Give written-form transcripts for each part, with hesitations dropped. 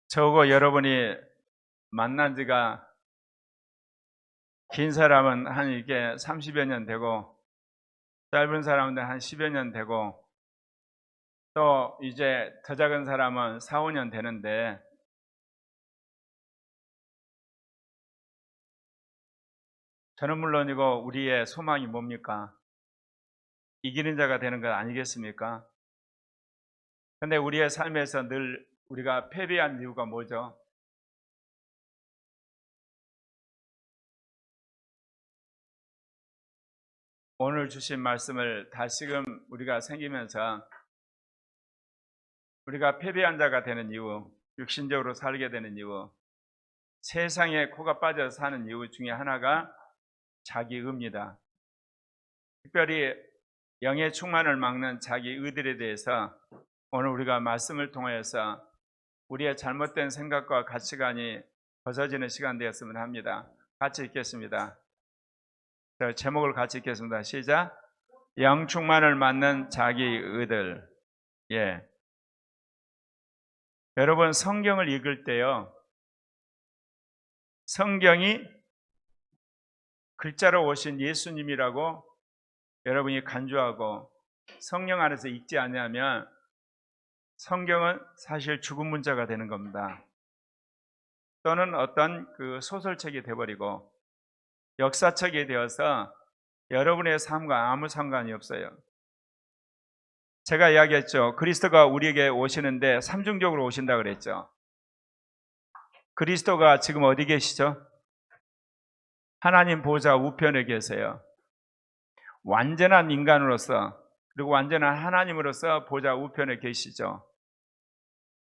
저하고 여러분이 만난 지가 긴 사람은 한 이게 30여 년 되고 짧은 사람은 한 10여 년 되고 또 이제 더 작은 사람은 4, 5년 되는데 저는 물론이고 우리의 소망이 뭡니까? 이기는 자가 되는 것 아니겠습니까? 근데 우리의 삶에서 늘 우리가 패배한 이유가 뭐죠? 오늘 주신 말씀을 다시금 우리가 생기면서 우리가 패배한 자가 되는 이유, 육신적으로 살게 되는 이유, 세상에 코가 빠져 사는 이유 중에 하나가 자기의입니다. 특별히 영의 충만을 막는 자기의들에 대해서 오늘 우리가 말씀을 통해서 우리의 잘못된 생각과 가치관이 벗어지는 시간 되었으면 합니다. 같이 읽겠습니다. 제목을 같이 읽겠습니다. 시작. 영 충만을 막는 자기의들. 예. 여러분 성경을 읽을 때요. 성경이 글자로 오신 예수님이라고 여러분이 간주하고 성령 안에서 읽지 않으면 성경은 사실 죽은 문자가 되는 겁니다. 또는 어떤 그 소설책이 되어버리고 역사책이 되어서 여러분의 삶과 아무 상관이 없어요. 제가 이야기했죠. 그리스도가 우리에게 오시는데 삼중적으로 오신다 그랬죠. 그리스도가 지금 어디 계시죠? 하나님 보좌 우편에 계세요. 완전한 인간으로서 그리고 완전한 하나님으로서 보좌 우편에 계시죠.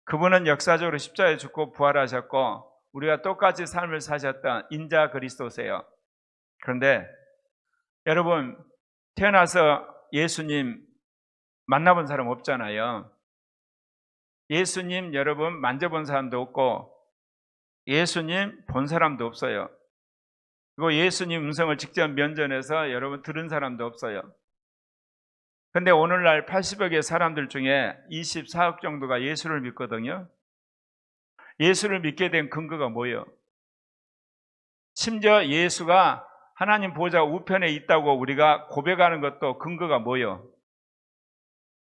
그분은 역사적으로 십자가에 죽고 부활하셨고 우리가 똑같이 삶을 사셨던 인자 그리스도세요. 그런데 여러분 태어나서 예수님 만나본 사람 없잖아요. 예수님 여러분 만져본 사람도 없고 예수님 본 사람도 없어요. 그리고 예수님 음성을 직접 면전에서 여러분 들은 사람도 없어요. 근데 오늘날 80여 개 사람들 중에 24억 정도가 예수를 믿거든요. 예수를 믿게 된 근거가 뭐예요? 심지어 예수가 하나님 보좌 우편에 있다고 우리가 고백하는 것도 근거가 뭐예요?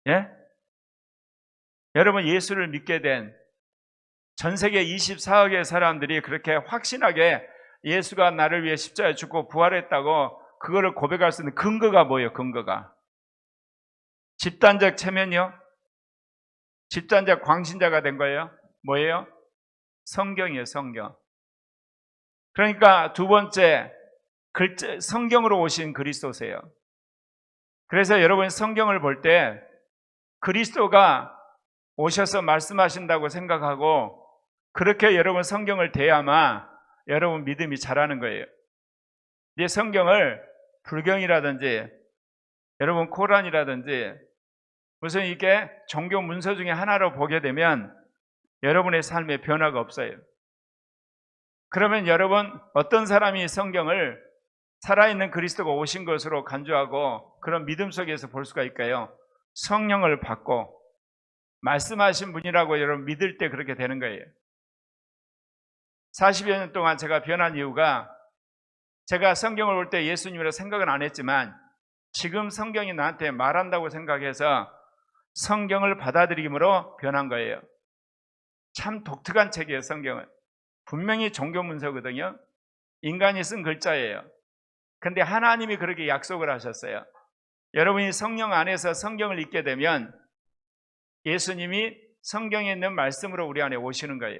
예? 여러분 예수를 믿게 된 전 세계 24억의 사람들이 그렇게 확신하게 예수가 나를 위해 십자가에 죽고 부활했다고 그거를 고백할 수 있는 근거가 뭐예요? 근거가 집단적 체면이요? 집단적 광신자가 된 거예요? 뭐예요? 성경이에요. 성경. 그러니까 두 번째 성경으로 오신 그리스도세요. 그래서 여러분 성경을 볼 때 그리스도가 오셔서 말씀하신다고 생각하고 그렇게 여러분 성경을 대야만 여러분 믿음이 자라는 거예요. 이 성경을 불경이라든지 여러분 코란이라든지 무슨 이게 종교 문서 중에 하나로 보게 되면 여러분의 삶에 변화가 없어요. 그러면 여러분 어떤 사람이 성경을 살아있는 그리스도가 오신 것으로 간주하고 그런 믿음 속에서 볼 수가 있까요? 성령을 받고 말씀하신 분이라고 여러분 믿을 때 그렇게 되는 거예요. 40여 년 동안 제가 변한 이유가 제가 성경을 볼 때 예수님이라 생각은 안 했지만 지금 성경이 나한테 말한다고 생각해서 성경을 받아들임으로 변한 거예요. 참 독특한 책이에요. 성경은 분명히 종교 문서거든요. 인간이 쓴 글자예요. 근데 하나님이 그렇게 약속을 하셨어요. 여러분이 성령 안에서 성경을 읽게 되면 예수님이 성경에 있는 말씀으로 우리 안에 오시는 거예요.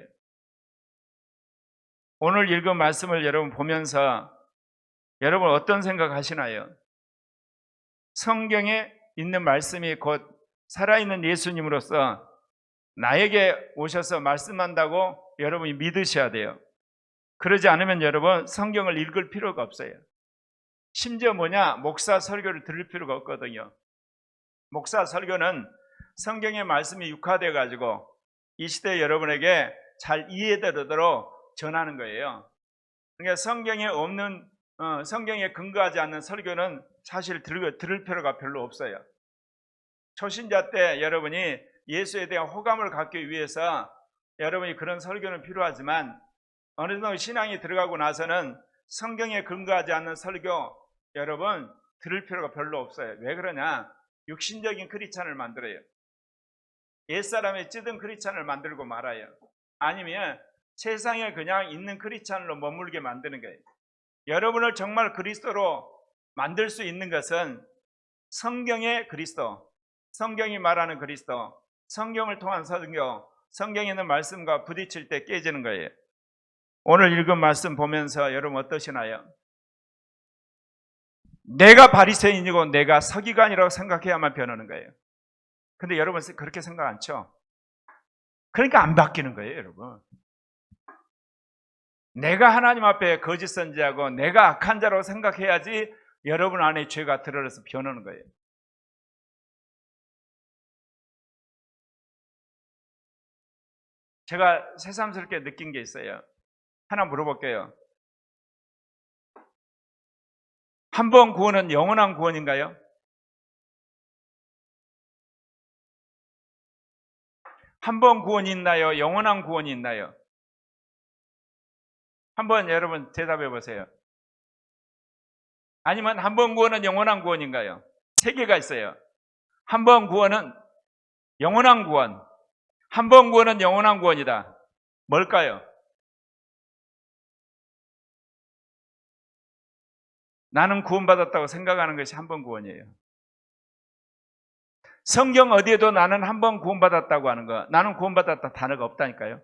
오늘 읽은 말씀을 여러분 보면서 여러분 어떤 생각 하시나요? 성경에 있는 말씀이 곧 살아있는 예수님으로서 나에게 오셔서 말씀한다고 여러분이 믿으셔야 돼요. 그러지 않으면 여러분 성경을 읽을 필요가 없어요. 심지어 뭐냐? 목사 설교를 들을 필요가 없거든요. 목사 설교는 성경의 말씀이 육화되어 가지고 이 시대 여러분에게 잘 이해되도록 전하는 거예요. 그러니까 성경에 없는 성경에 근거하지 않는 설교는 사실 들을 필요가 별로 없어요. 초신자 때 여러분이 예수에 대한 호감을 갖기 위해서 여러분이 그런 설교는 필요하지만 어느 정도 신앙이 들어가고 나서는 성경에 근거하지 않는 설교 여러분 들을 필요가 별로 없어요. 왜 그러냐? 육신적인 크리스찬을 만들어요. 옛사람의 찌든 크리스찬을 만들고 말아요. 아니면 세상에 그냥 있는 크리스찬으로 머물게 만드는 거예요. 여러분을 정말 그리스도로 만들 수 있는 것은 성경의 그리스도, 성경이 말하는 그리스도, 성경을 통한 설교, 성경에 있는 말씀과 부딪힐 때 깨지는 거예요. 오늘 읽은 말씀 보면서 여러분 어떠시나요? 내가 바리새인이고 내가 서기관이라고 생각해야만 변하는 거예요. 근데 여러분 그렇게 생각 안 쳐? 그러니까 안 바뀌는 거예요, 여러분. 내가 하나님 앞에 거짓 선지하고 내가 악한 자라고 생각해야지 여러분 안에 죄가 들어서 변하는 거예요. 제가 새삼스럽게 느낀 게 있어요. 하나 물어볼게요. 한 번 구원은 영원한 구원인가요? 한 번 구원이 있나요? 영원한 구원이 있나요? 한번 여러분 대답해 보세요. 아니면 한 번 구원은 영원한 구원인가요? 세 개가 있어요. 한 번 구원은 영원한 구원, 한 번 구원은 영원한 구원이다. 뭘까요? 나는 구원받았다고 생각하는 것이 한 번 구원이에요. 성경 어디에도 나는 한 번 구원받았다고 하는 거, 나는 구원받았다 단어가 없다니까요.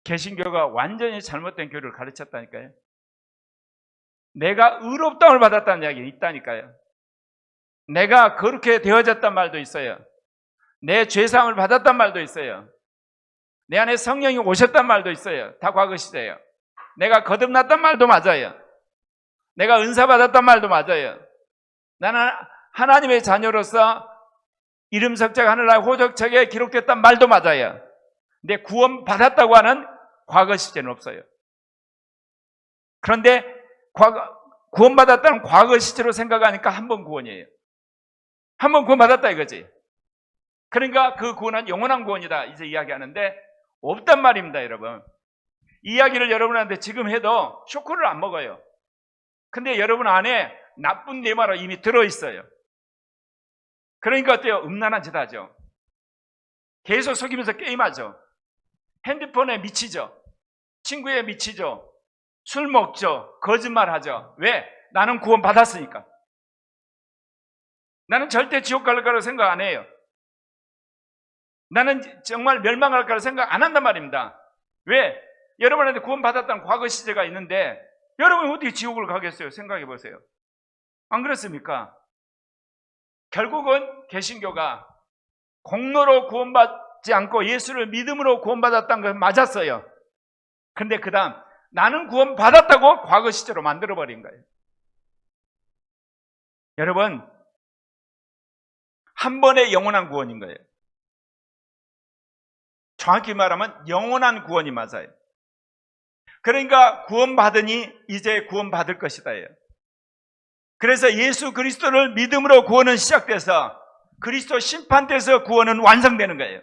개신교가 완전히 잘못된 교리를 가르쳤다니까요. 내가 의롭다움을 받았다는 이야기가 있다니까요. 내가 그렇게 되어졌단 말도 있어요. 내 죄사함을 받았단 말도 있어요. 내 안에 성령이 오셨단 말도 있어요. 다 과거 시제예요. 내가 거듭났단 말도 맞아요. 내가 은사 받았단 말도 맞아요. 나는 하나님의 자녀로서 이름 석자가 하늘나라의 호적책에 기록됐단 말도 맞아요. 근데 구원 받았다고 하는 과거 시제는 없어요. 그런데 구원받았다는 과거 시제로 생각하니까 한 번 구원이에요. 한 번 구원받았다 이거지. 그러니까 그 구원은 영원한 구원이다 이제 이야기하는데 없단 말입니다, 여러분. 이 이야기를 여러분한테 지금 해도 쇼크를 안 먹어요. 근데 여러분 안에 나쁜 내마로 이미 들어있어요. 그러니까 어때요? 음란한 짓 하죠. 계속 속이면서 게임하죠. 핸드폰에 미치죠. 친구에 미치죠. 술 먹죠. 거짓말하죠. 왜? 나는 구원 받았으니까. 나는 절대 지옥 갈 거라고 생각 안 해요. 나는 정말 멸망할 거라고 생각 안 한단 말입니다. 왜? 여러분한테 구원 받았다는 과거 시제가 있는데 여러분이 어떻게 지옥을 가겠어요? 생각해 보세요. 안 그렇습니까? 결국은 개신교가 공로로 구원받지 않고 예수를 믿음으로 구원받았다는 건 맞았어요. 근데 그 다음 나는 구원받았다고 과거 시제로 만들어버린 거예요. 여러분 한 번의 영원한 구원인 거예요. 정확히 말하면 영원한 구원이 맞아요. 그러니까 구원받으니 이제 구원받을 것이다. 그래서 예수 그리스도를 믿음으로 구원은 시작돼서 그리스도 심판대에서 구원은 완성되는 거예요.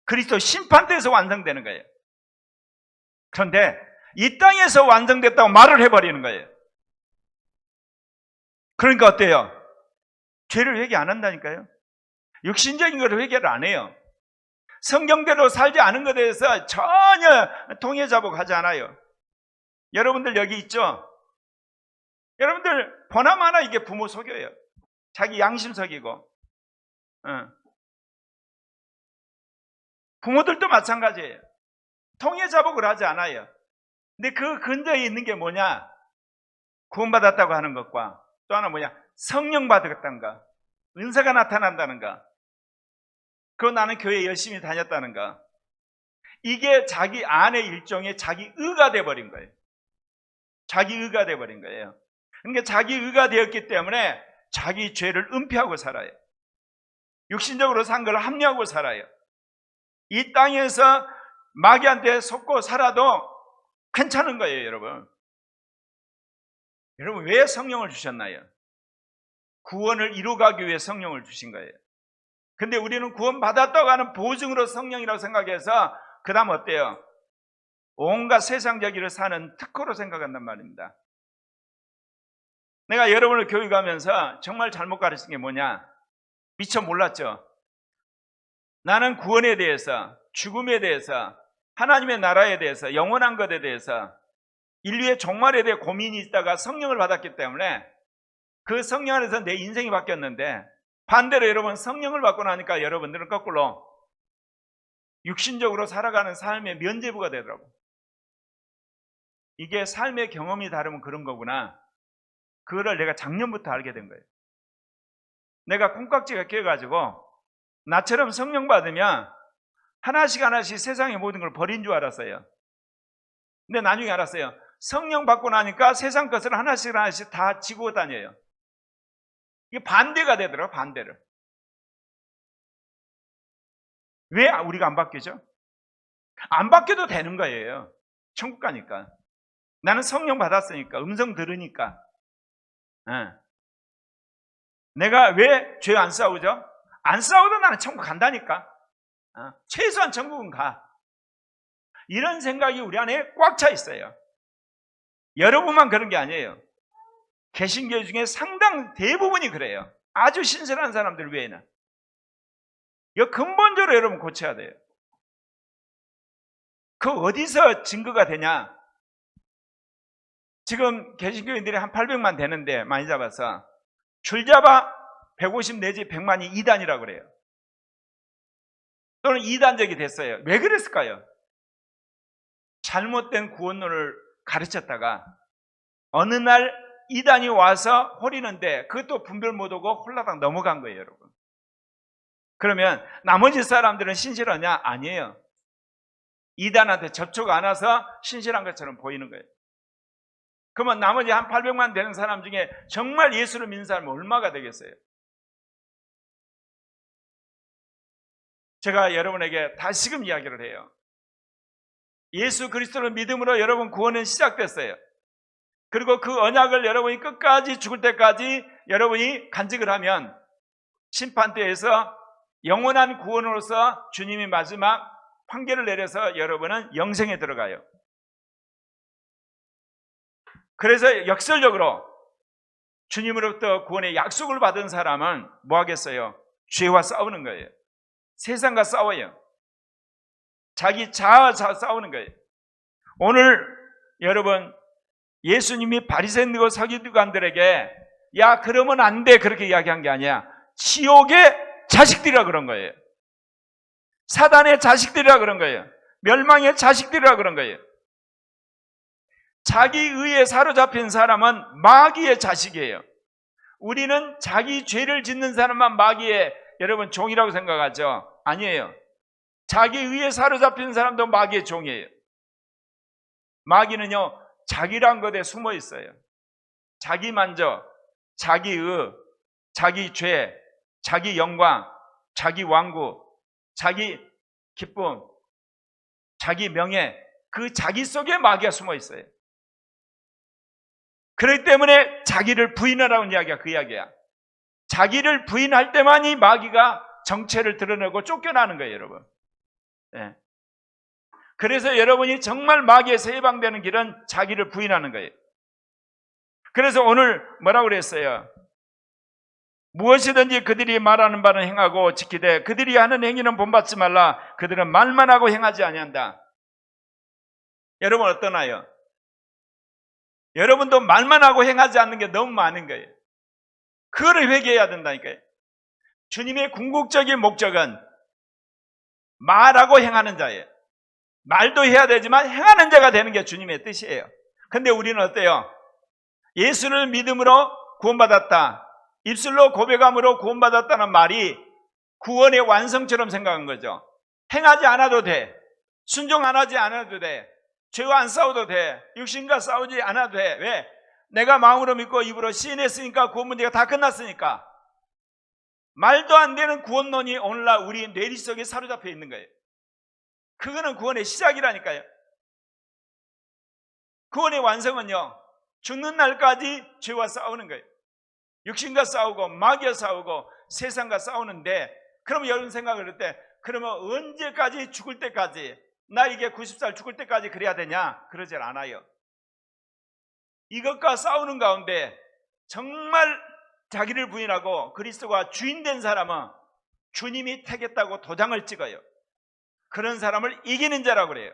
그리스도 심판대에서 완성되는 거예요. 그런데 이 땅에서 완성됐다고 말을 해버리는 거예요. 그러니까 어때요? 죄를 회개 안 한다니까요. 육신적인 걸 회개를 안 해요. 성경대로 살지 않은 것에 대해서 전혀 통해자복하지 않아요. 여러분들 여기 있죠? 여러분들 보나마나 이게 부모 속여요. 자기 양심 속이고. 부모들도 마찬가지예요. 통해자복을 하지 않아요. 근데 그 근저에 있는 게 뭐냐? 구원받았다고 하는 것과 또 하나 뭐냐? 성령 받았다는가? 은사가 나타난다는가? 그리고 나는 교회 열심히 다녔다는가? 이게 자기 안의 일종의 자기 의가 돼버린 거예요. 자기 의가 돼버린 거예요. 그러니까 자기 의가 되었기 때문에 자기 죄를 은폐하고 살아요. 육신적으로 산 걸 합리하고 살아요. 이 땅에서 마귀한테 속고 살아도 괜찮은 거예요, 여러분. 여러분 왜 성령을 주셨나요? 구원을 이루어가기 위해 성령을 주신 거예요. 근데 우리는 구원받았다고 하는 보증으로 성령이라고 생각해서 그 다음 어때요? 온갖 세상적 일을 사는 특허로 생각한단 말입니다. 내가 여러분을 교육하면서 정말 잘못 가르친 게 뭐냐? 미처 몰랐죠. 나는 구원에 대해서, 죽음에 대해서, 하나님의 나라에 대해서, 영원한 것에 대해서, 인류의 종말에 대해 고민이 있다가 성령을 받았기 때문에 그 성령 안에서 내 인생이 바뀌었는데, 반대로 여러분 성령을 받고 나니까 여러분들은 거꾸로 육신적으로 살아가는 삶의 면죄부가 되더라고. 이게 삶의 경험이 다르면 그런 거구나. 그거를 내가 작년부터 알게 된 거예요. 내가 콩깍지가 끼어가지고 나처럼 성령 받으면 하나씩 하나씩 세상의 모든 걸 버린 줄 알았어요. 근데 나중에 알았어요. 성령 받고 나니까 세상 것을 하나씩 하나씩 다 지고 다녀요. 이게 반대가 되더라고요. 반대를. 왜 우리가 안 바뀌죠? 안 바뀌어도 되는 거예요. 천국 가니까. 나는 성령 받았으니까, 음성 들으니까. 내가 왜 죄 안 싸우죠? 안 싸워도 나는 천국 간다니까. 최소한 천국은 가. 이런 생각이 우리 안에 꽉 차 있어요. 여러분만 그런 게 아니에요. 개신교 중에 상당 대부분이 그래요. 아주 신실한 사람들 외에는. 이거 근본적으로 여러분 고쳐야 돼요. 그 어디서 증거가 되냐? 지금 개신교인들이 한 800만 되는데 많이 잡아서 줄 잡아 150 내지 100만이 이단이라고 그래요. 또는 이단적이 됐어요. 왜 그랬을까요? 잘못된 구원론을 가르쳤다가 어느 날 이단이 와서 홀리는데 그것도 분별 못하고 홀라당 넘어간 거예요, 여러분. 그러면 나머지 사람들은 신실하냐? 아니에요. 이단한테 접촉 안 와서 신실한 것처럼 보이는 거예요. 그러면 나머지 한 800만 되는 사람 중에 정말 예수를 믿는 사람은 얼마가 되겠어요? 제가 여러분에게 다시금 이야기를 해요. 예수 그리스도를 믿음으로 여러분 구원은 시작됐어요. 그리고 그 언약을 여러분이 끝까지 죽을 때까지 여러분이 간직을 하면 심판대에서 영원한 구원으로서 주님이 마지막 판결을 내려서 여러분은 영생에 들어가요. 그래서 역설적으로 주님으로부터 구원의 약속을 받은 사람은 뭐 하겠어요? 죄와 싸우는 거예요. 세상과 싸워요. 자기 자아와 싸우는 거예요. 오늘 여러분 예수님이 바리새인들과 서기관들에게 야 그러면 안 돼 그렇게 이야기한 게 아니야. 지옥의 자식들이라 그런 거예요. 사단의 자식들이라 그런 거예요. 멸망의 자식들이라 그런 거예요. 자기 의에 사로잡힌 사람은 마귀의 자식이에요. 우리는 자기 죄를 짓는 사람만 마귀의 여러분 종이라고 생각하죠? 아니에요. 자기 의에 사로잡힌 사람도 마귀의 종이에요. 마귀는요 자기란 것에 숨어 있어요. 자기 만족, 자기 의, 자기 죄, 자기 영광, 자기 왕국, 자기 기쁨, 자기 명예, 그 자기 속에 마귀가 숨어 있어요. 그렇기 때문에 자기를 부인하라는 이야기가 그 이야기야. 자기를 부인할 때만이 마귀가 정체를 드러내고 쫓겨나는 거예요, 여러분. 네. 그래서 여러분이 정말 마귀에서 해방되는 길은 자기를 부인하는 거예요. 그래서 오늘 뭐라고 그랬어요? 무엇이든지 그들이 말하는 바는 행하고 지키되 그들이 하는 행위는 본받지 말라. 그들은 말만 하고 행하지 아니한다. 여러분 어떠나요? 여러분도 말만 하고 행하지 않는 게 너무 많은 거예요. 그거를 회개해야 된다니까요. 주님의 궁극적인 목적은 말하고 행하는 자예요. 말도 해야 되지만 행하는 자가 되는 게 주님의 뜻이에요. 근데 우리는 어때요? 예수를 믿음으로 구원받았다. 입술로 고백함으로 구원받았다는 말이 구원의 완성처럼 생각한 거죠. 행하지 않아도 돼. 순종 안 하지 않아도 돼. 죄와 안 싸워도 돼. 육신과 싸우지 않아도 돼. 왜? 내가 마음으로 믿고 입으로 시인했으니까 구원 문제가 다 끝났으니까. 말도 안 되는 구원론이 오늘날 우리 뇌리 속에 사로잡혀 있는 거예요. 그거는 구원의 시작이라니까요. 구원의 완성은요, 죽는 날까지 죄와 싸우는 거예요. 육신과 싸우고 마귀와 싸우고 세상과 싸우는데 그러면 여러분 생각을 할 때, 그러면 언제까지, 죽을 때까지, 나에게 90살 죽을 때까지 그래야 되냐? 그러질 않아요. 이것과 싸우는 가운데 정말 자기를 부인하고 그리스도가 주인 된 사람은 주님이 택했다고 도장을 찍어요. 그런 사람을 이기는 자라고 그래요.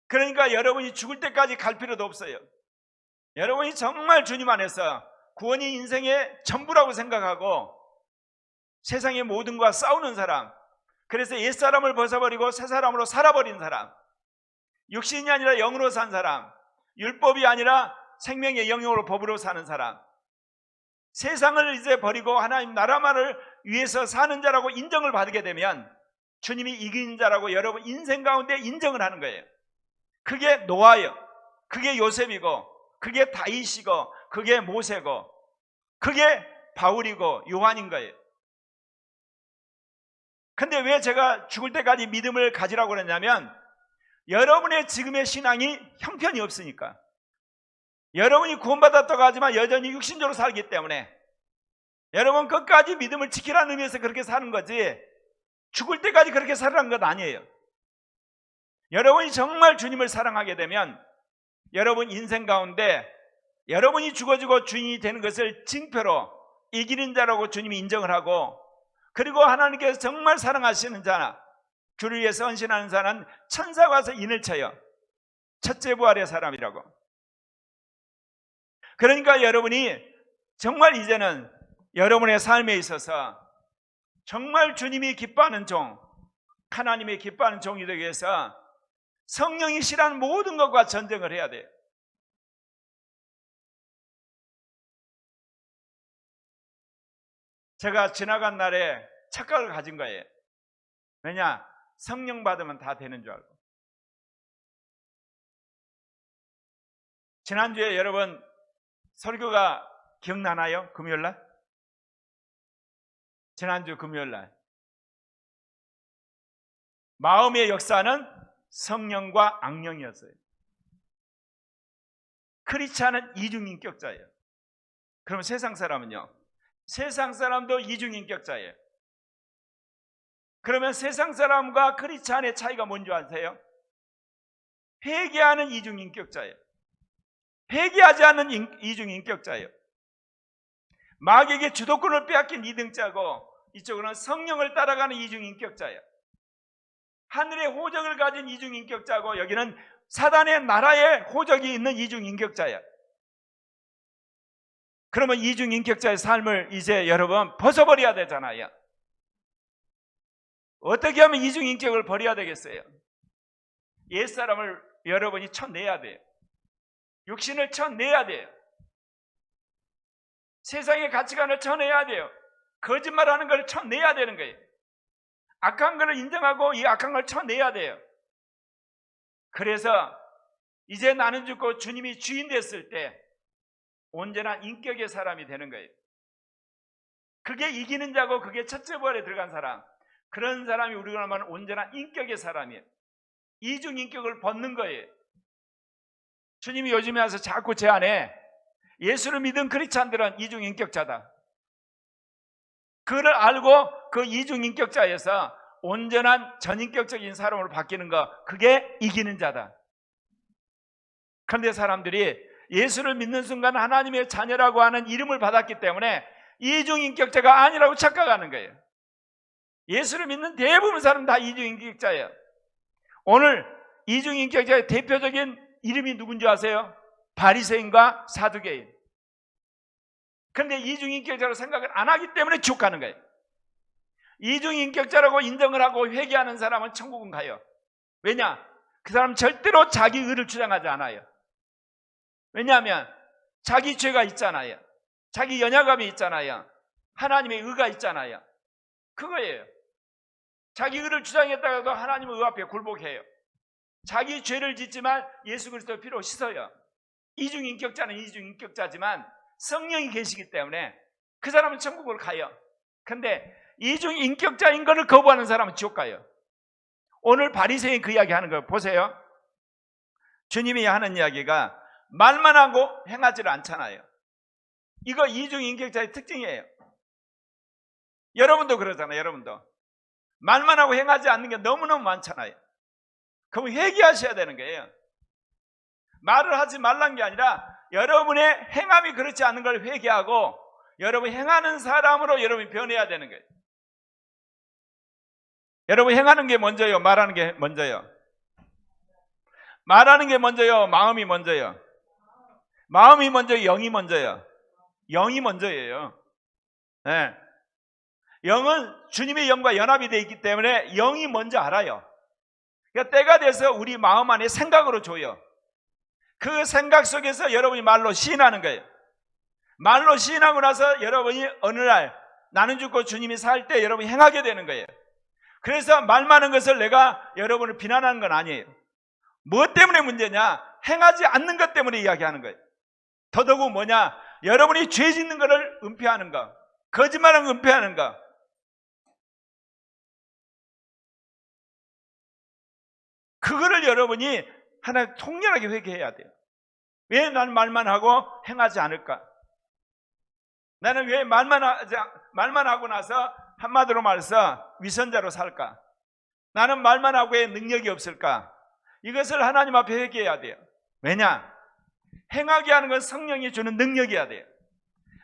그러니까 여러분이 죽을 때까지 갈 필요도 없어요. 여러분이 정말 주님 안에서 구원이 인생의 전부라고 생각하고 세상의 모든 것과 싸우는 사람, 그래서 옛사람을 벗어버리고 새사람으로 살아버린 사람, 육신이 아니라 영으로 산 사람, 율법이 아니라 생명의 영역으로 법으로 사는 사람, 세상을 이제 버리고 하나님 나라만을 위해서 사는 자라고 인정을 받게 되면 주님이 이긴 자라고 여러분 인생 가운데 인정을 하는 거예요. 그게 노아요. 그게 요셉이고, 그게 다윗이고, 그게 모세고, 그게 바울이고 요한인 거예요. 근데 왜 제가 죽을 때까지 믿음을 가지라고 그랬냐면, 여러분의 지금의 신앙이 형편이 없으니까. 여러분이 구원받았다고 하지만 여전히 육신적으로 살기 때문에 여러분 끝까지 믿음을 지키라는 의미에서 그렇게 사는 거지, 죽을 때까지 그렇게 살라는 건 아니에요. 여러분이 정말 주님을 사랑하게 되면 여러분 인생 가운데 여러분이 죽어지고 주인이 되는 것을 징표로 이기는 자라고 주님이 인정을 하고, 그리고 하나님께서 정말 사랑하시는 자나 주를 위해서 헌신하는 자는 천사가 와서 인을 쳐요. 첫째 부활의 사람이라고. 그러니까 여러분이 정말 이제는 여러분의 삶에 있어서 정말 주님이 기뻐하는 종, 하나님이 기뻐하는 종이 되기 위해서 성령이 싫어하는 모든 것과 전쟁을 해야 돼요. 제가 지나간 날에 착각을 가진 거예요. 왜냐? 성령 받으면 다 되는 줄 알고. 지난주에 여러분 설교가 기억나나요? 금요일날? 지난주 금요일날 마음의 역사는 성령과 악령이었어요. 크리스찬은 이중인격자예요. 그럼 세상 사람은요? 세상 사람도 이중인격자예요. 그러면 세상 사람과 크리스찬의 차이가 뭔지 아세요? 회개하는 이중인격자예요. 회개하지 않는 이중인격자예요. 마귀에게 주도권을 빼앗긴 이등자고, 이쪽으로는 성령을 따라가는 이중인격자예요. 하늘의 호적을 가진 이중인격자고, 여기는 사단의 나라에 호적이 있는 이중인격자예요. 그러면 이중인격자의 삶을 이제 여러분 벗어버려야 되잖아요. 어떻게 하면 이중인격을 버려야 되겠어요? 옛사람을 여러분이 쳐내야 돼요. 육신을 쳐내야 돼요. 세상의 가치관을 쳐내야 돼요. 거짓말하는 걸 쳐내야 되는 거예요. 악한 걸 인정하고 이 악한 걸 쳐내야 돼요. 그래서 이제 나는 죽고 주님이 주인 됐을 때 온전한 인격의 사람이 되는 거예요. 그게 이기는 자고, 그게 첫째 부활에 들어간 사람, 그런 사람이 우리가 말하는 온전한 인격의 사람이에요. 이중인격을 벗는 거예요. 주님이 요즘에 와서 자꾸 제 안에 예수를 믿은 크리스찬들은 이중인격자다, 그걸 알고 그 이중인격자에서 온전한 전인격적인 사람으로 바뀌는 거, 그게 이기는 자다. 그런데 사람들이 예수를 믿는 순간 하나님의 자녀라고 하는 이름을 받았기 때문에 이중인격자가 아니라고 착각하는 거예요. 예수를 믿는 대부분 사람 다 이중인격자예요. 오늘 이중인격자의 대표적인 이름이 누군지 아세요? 바리새인과 사두개인. 그런데 이중인격자로 생각을 안 하기 때문에 지옥 가는 거예요. 이중인격자라고 인정을 하고 회개하는 사람은 천국은 가요. 왜냐? 그 사람은 절대로 자기 의를 주장하지 않아요. 왜냐하면 자기 죄가 있잖아요. 자기 연약함이 있잖아요. 하나님의 의가 있잖아요. 그거예요. 자기 의를 주장했다가도 하나님의 의 앞에 굴복해요. 자기 죄를 짓지만 예수 그리스도의 피로 씻어요. 이중인격자는 이중인격자지만 성령이 계시기 때문에 그 사람은 천국을 가요. 근데 이중인격자인 것을 거부하는 사람은 지옥 가요. 오늘 바리새인 그 이야기 하는 거 보세요. 주님이 하는 이야기가 말만 하고 행하지를 않잖아요. 이거 이중인격자의 특징이에요. 여러분도 그러잖아요. 여러분도 말만 하고 행하지 않는 게 너무너무 많잖아요. 그럼 회개하셔야 되는 거예요. 말을 하지 말란 게 아니라 여러분의 행함이 그렇지 않은 걸 회개하고 여러분 행하는 사람으로 여러분이 변해야 되는 거예요. 여러분 행하는 게 먼저요? 말하는 게 먼저요? 말하는 게 먼저요? 마음이 먼저요? 마음이 먼저요? 영이 먼저요? 영이 먼저예요. 네. 영은 주님의 영과 연합이 되어 있기 때문에 영이 먼저 알아요. 그러니까 때가 돼서 우리 마음 안에 생각으로 줘요. 그 생각 속에서 여러분이 말로 시인하는 거예요. 말로 시인하고 나서 여러분이 어느 날 나는 죽고 주님이 살 때 여러분이 행하게 되는 거예요. 그래서 말 많은 것을 내가 여러분을 비난하는 건 아니에요. 무엇 때문에 문제냐? 행하지 않는 것 때문에 이야기하는 거예요. 더더욱 뭐냐? 여러분이 죄 짓는 것을 은폐하는 거, 거짓말을 은폐하는 거. 그거를 여러분이 하나 통렬하게 회개해야 돼요. 왜 나는 말만 하고 행하지 않을까? 나는 왜 말만 하고 나서 한마디로 말해서 위선자로 살까? 나는 말만 하고 왜 능력이 없을까? 이것을 하나님 앞에 회개해야 돼요. 왜냐? 행하게 하는 건 성령이 주는 능력이어야 돼요.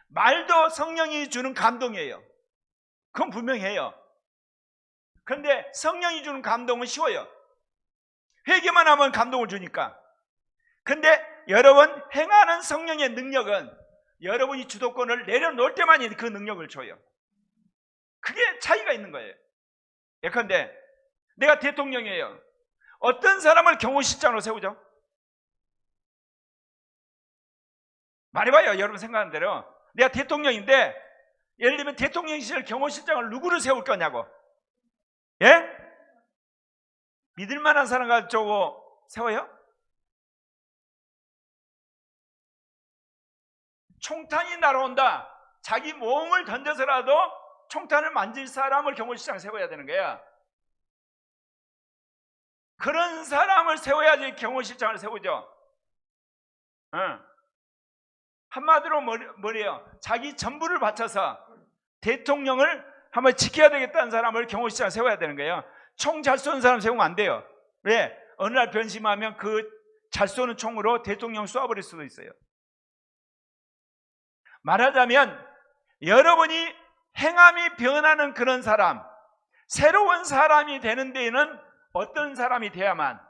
말도 성령이 주는 감동이에요. 그건 분명해요. 그런데 성령이 주는 감동은 쉬워요. 회개만 하면 감동을 주니까. 근데 여러분 행하는 성령의 능력은 여러분이 주도권을 내려놓을 때만 그 능력을 줘요. 그게 차이가 있는 거예요. 예컨대 내가 대통령이에요. 어떤 사람을 경호실장으로 세우죠? 말해봐요. 여러분 생각하는 대로. 내가 대통령인데 예를 들면 대통령실 경호실장을 누구를 세울 거냐고. 예? 믿을 만한 사람 가지고 세워요? 총탄이 날아온다. 자기 몸을 던져서라도 총탄을 만질 사람을 경호실장 세워야 되는 거야. 그런 사람을 세워야지 경호실장을 세우죠. 한마디로 뭐래요? 자기 전부를 바쳐서 대통령을 한번 지켜야 되겠다는 사람을 경호실장 세워야 되는 거예요. 총 잘 쏘는 사람 세우면 안 돼요. 왜? 어느 날 변심하면 그 잘 쏘는 총으로 대통령 쏘아버릴 수도 있어요. 말하자면 여러분이 행함이 변하는 그런 사람, 새로운 사람이 되는 데에는 어떤 사람이 돼야만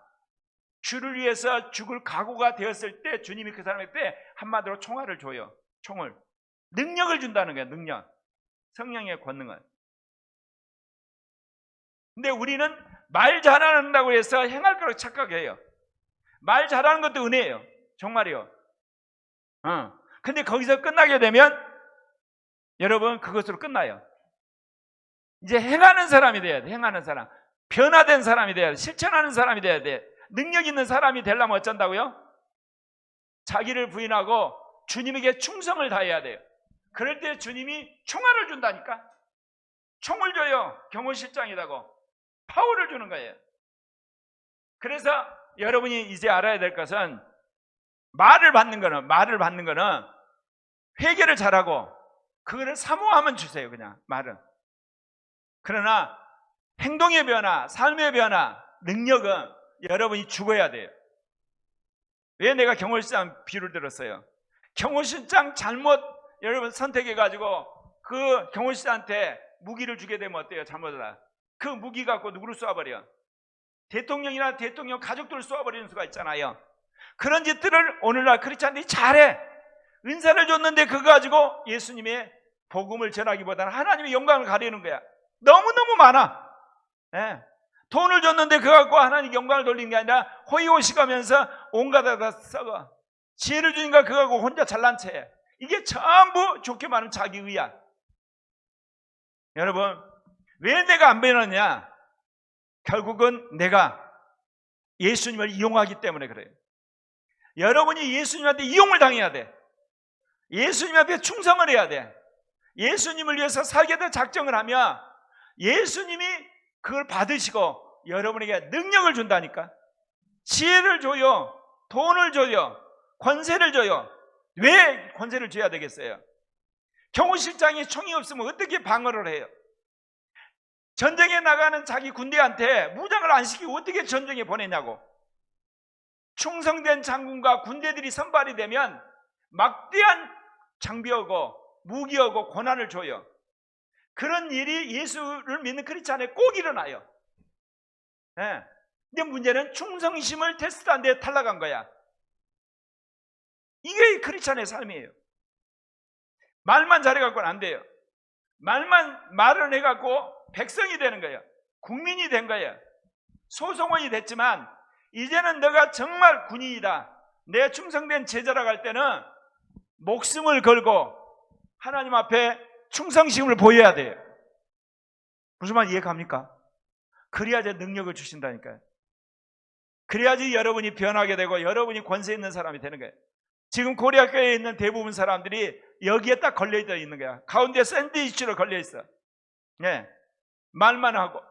주를 위해서 죽을 각오가 되었을 때 주님이 그 사람한테 한마디로 총알을 줘요. 총을. 능력을 준다는 거예요. 능력. 성령의 권능을. 근데 우리는 말 잘한다고 해서 행할 거라고 착각해요. 말 잘하는 것도 은혜예요. 정말이요. 근데 거기서 끝나게 되면 여러분 그것으로 끝나요. 이제 행하는 사람이 돼야 돼. 행하는 사람. 변화된 사람이 돼야 돼. 실천하는 사람이 돼야 돼. 능력 있는 사람이 되려면 어쩐다고요? 자기를 부인하고 주님에게 충성을 다해야 돼요. 그럴 때 주님이 총알을 준다니까. 총을 줘요. 경호실장이라고. 파워를 주는 거예요. 그래서 여러분이 이제 알아야 될 것은 말을 받는 거는 회개를 잘하고 그거를 사모하면 주세요. 그냥 말은. 그러나 행동의 변화, 삶의 변화, 능력은 여러분이 죽어야 돼요. 왜 내가 경호실장 비유를 들었어요? 경호실장 잘못 여러분 선택해가지고 그 경호실장한테 무기를 주게 되면 어때요? 잘못하다. 그 무기 갖고 누구를 쏘아버려? 대통령이나 대통령 가족들을 쏘아버리는 수가 있잖아요. 그런 짓들을 오늘날 크리스찬들이 잘해. 은사를 줬는데 그거 가지고 예수님의 복음을 전하기보다는 하나님의 영광을 가리는 거야. 너무너무 많아. 예. 돈을 줬는데 그거 갖고 하나님 영광을 돌리는 게 아니라 호의호식하면서 온갖 다 썩어. 지혜를 주니까 그거 갖고 혼자 잘난 체해. 이게 전부 좋게 말하면 자기의야. 여러분 왜 내가 안 변하냐? 결국은 내가 예수님을 이용하기 때문에 그래요. 여러분이 예수님한테 이용을 당해야 돼. 예수님 앞에 충성을 해야 돼. 예수님을 위해서 살겠다는 작정을 하면 예수님이 그걸 받으시고 여러분에게 능력을 준다니까. 지혜를 줘요. 돈을 줘요. 권세를 줘요. 왜 권세를 줘야 되겠어요? 경호실장이 총이 없으면 어떻게 방어를 해요? 전쟁에 나가는 자기 군대한테 무장을 안 시키고 어떻게 전쟁에 보내냐고. 충성된 장군과 군대들이 선발이 되면 막대한 장비하고 무기하고 권한을 줘요. 그런 일이 예수를 믿는 크리스찬에 꼭 일어나요. 네. 근데 문제는 충성심을 테스트한 데 탈락한 거야. 이게 크리스찬의 삶이에요. 말만 잘해갖고는 안 돼요. 말을 해갖고 백성이 되는 거예요. 국민이 된 거예요. 소송원이 됐지만 이제는 너가 정말 군인이다, 내 충성된 제자라고 할 때는 목숨을 걸고 하나님 앞에 충성심을 보여야 돼요. 무슨 말 이해갑니까? 그래야지 능력을 주신다니까요. 그래야지 여러분이 변하게 되고 여러분이 권세 있는 사람이 되는 거예요. 지금 고려교회에 있는 대부분 사람들이 여기에 딱 걸려져 있는 거야. 가운데 샌드위치로 걸려 있어. 네. 말만 하고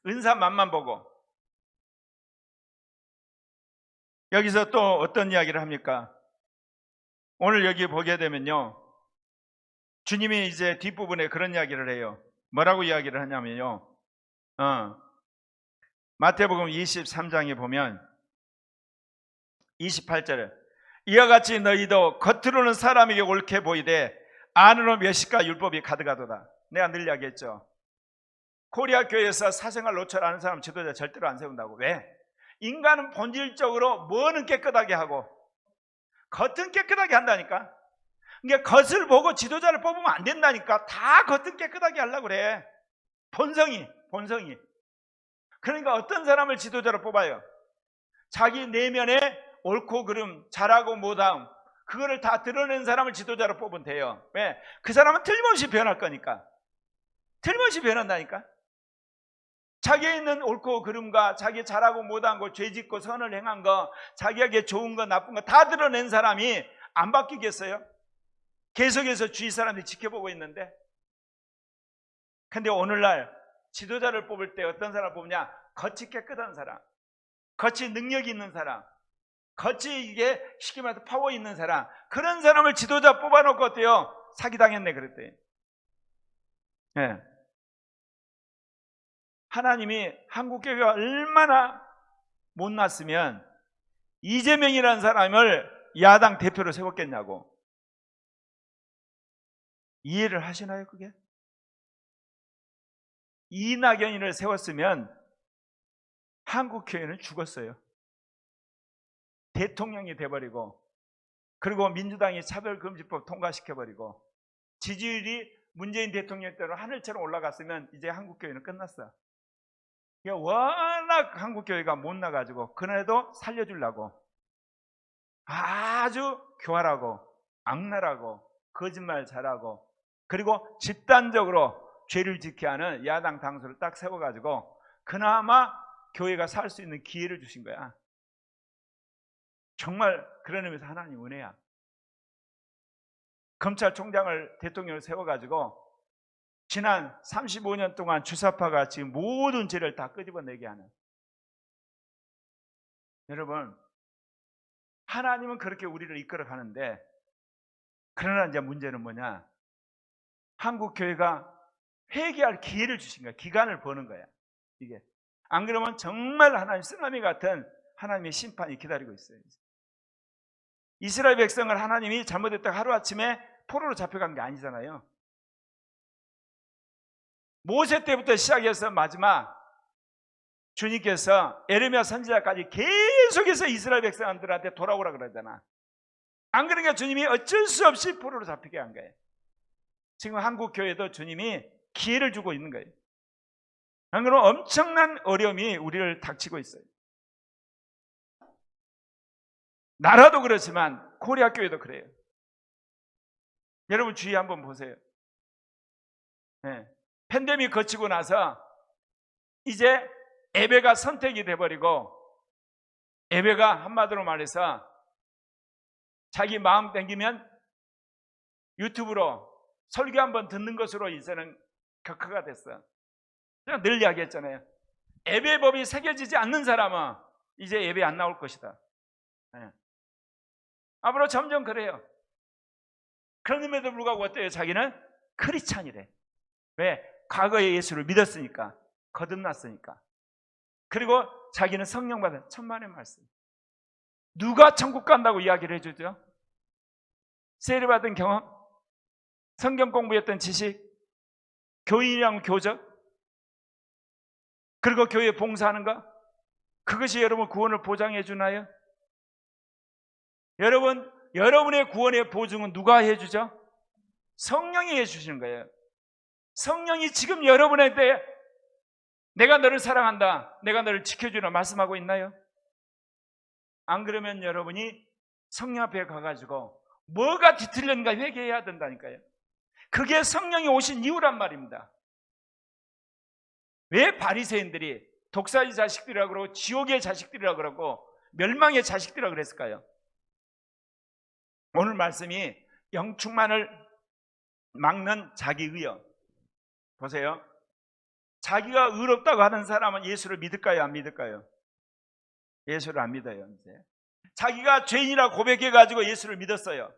은사 맛만 보고. 여기서 또 어떤 이야기를 합니까? 오늘 여기 보게 되면요, 주님이 이제 뒷부분에 그런 이야기를 해요. 뭐라고 이야기를 하냐면요, 마태복음 23장에 보면 28절에 이와 같이 너희도 겉으로는 사람에게 옳게 보이되 안으로 멸시가 율법이 가득하도다. 내가 늘 이야기했죠. 코리아 교회에서 사생활 노출하는 사람 지도자 절대로 안 세운다고. 왜? 인간은 본질적으로 뭐는 깨끗하게 하고 겉은 깨끗하게 한다니까. 그러니까 겉을 보고 지도자를 뽑으면 안 된다니까. 다 겉은 깨끗하게 하려고 그래. 본성이. 그러니까 어떤 사람을 지도자로 뽑아요? 자기 내면에 옳고 그름, 잘하고 못함, 그거를 다 드러낸 사람을 지도자로 뽑으면 돼요. 왜? 그 사람은 틀림없이 변할 거니까. 틀림없이 변한다니까. 자기에 있는 옳고 그름과 자기 잘하고 못한 거, 죄짓고 선을 행한 거, 자기에게 좋은 거 나쁜 거 다 드러낸 사람이 안 바뀌겠어요? 계속해서 주위 사람들이 지켜보고 있는데. 근데 오늘날 지도자를 뽑을 때 어떤 사람을 뽑냐? 겉이 깨끗한 사람, 겉이 능력이 있는 사람, 겉이 이게 쉽게 말해서 파워 있는 사람, 그런 사람을 지도자 뽑아놓고 어때요? 사기당했네 그랬대. 네. 하나님이 한국교회가 얼마나 못났으면 이재명이라는 사람을 야당 대표로 세웠겠냐고. 이해를 하시나요 그게? 이낙연이를 세웠으면 한국교회는 죽었어요. 대통령이 돼버리고, 그리고 민주당이 차별금지법 통과시켜버리고, 지지율이 문재인 대통령 때로 하늘처럼 올라갔으면 이제 한국교회는 끝났어. 워낙 한국교회가 못나가지고 그날에도 살려주려고 아주 교활하고 악랄하고 거짓말 잘하고, 그리고 집단적으로 죄를 지게 하는 야당 당수를 딱 세워가지고 그나마 교회가 살 수 있는 기회를 주신 거야. 정말 그런 의미에서 하나님 은혜야. 검찰총장을 대통령을 세워가지고 지난 35년 동안 주사파가 지금 모든 죄를 다 끄집어내게 하는. 여러분, 하나님은 그렇게 우리를 이끌어 가는데, 그러나 이제 문제는 뭐냐? 한국교회가 회개할 기회를 주신 거야. 기간을 버는 거야. 이게. 안 그러면 정말 하나님 쓰나미 같은 하나님의 심판이 기다리고 있어요. 이스라엘 백성을 하나님이 잘못했다가 하루아침에 포로로 잡혀간 게 아니잖아요. 모세 때부터 시작해서 마지막 주님께서 에레미야 선지자까지 계속해서 이스라엘 백성들한테 돌아오라 그러잖아. 안 그러니까 주님이 어쩔 수 없이 포로로 잡히게 한 거예요. 지금 한국 교회도 주님이 기회를 주고 있는 거예요. 안 그러면 엄청난 어려움이 우리를 닥치고 있어요. 나라도 그렇지만 코리아 교회도 그래요. 여러분 주위 한번 보세요. 네. 팬데믹 거치고 나서 이제 예배가 선택이 돼버리고, 예배가 한마디로 말해서 자기 마음 땡기면 유튜브로 설교 한번 듣는 것으로 이제는 격화가 됐어. 제가 늘 이야기했잖아요. 예배법이 새겨지지 않는 사람은 이제 예배 안 나올 것이다. 네. 앞으로 점점 그래요. 그런데도 불구하고 어때요? 자기는 크리스찬이래. 왜? 과거에 예수를 믿었으니까, 거듭났으니까. 그리고 자기는 성령 받은 천만의 말씀. 누가 천국 간다고 이야기를 해주죠? 세례 받은 경험, 성경 공부했던 지식, 교인이랑 교적, 그리고 교회 봉사하는 거, 그것이 여러분 구원을 보장해 주나요? 여러분, 여러분의 구원의 보증은 누가 해주죠? 성령이 해주시는 거예요. 성령이 지금 여러분한테 내가 너를 사랑한다, 내가 너를 지켜주라 말씀하고 있나요? 안 그러면 여러분이 성령 앞에 가가지고 뭐가 뒤틀렸는가 회개해야 된다니까요. 그게 성령이 오신 이유란 말입니다. 왜 바리새인들이 독사의 자식들이라고 그러고 지옥의 자식들이라고 그러고 멸망의 자식들이라고 그랬을까요? 오늘 말씀이 영충만을 막는 자기의요. 보세요. 자기가 의롭다고 하는 사람은 예수를 믿을까요? 안 믿을까요? 예수를 안 믿어요. 이제 자기가 죄인이라 고백해가지고 예수를 믿었어요.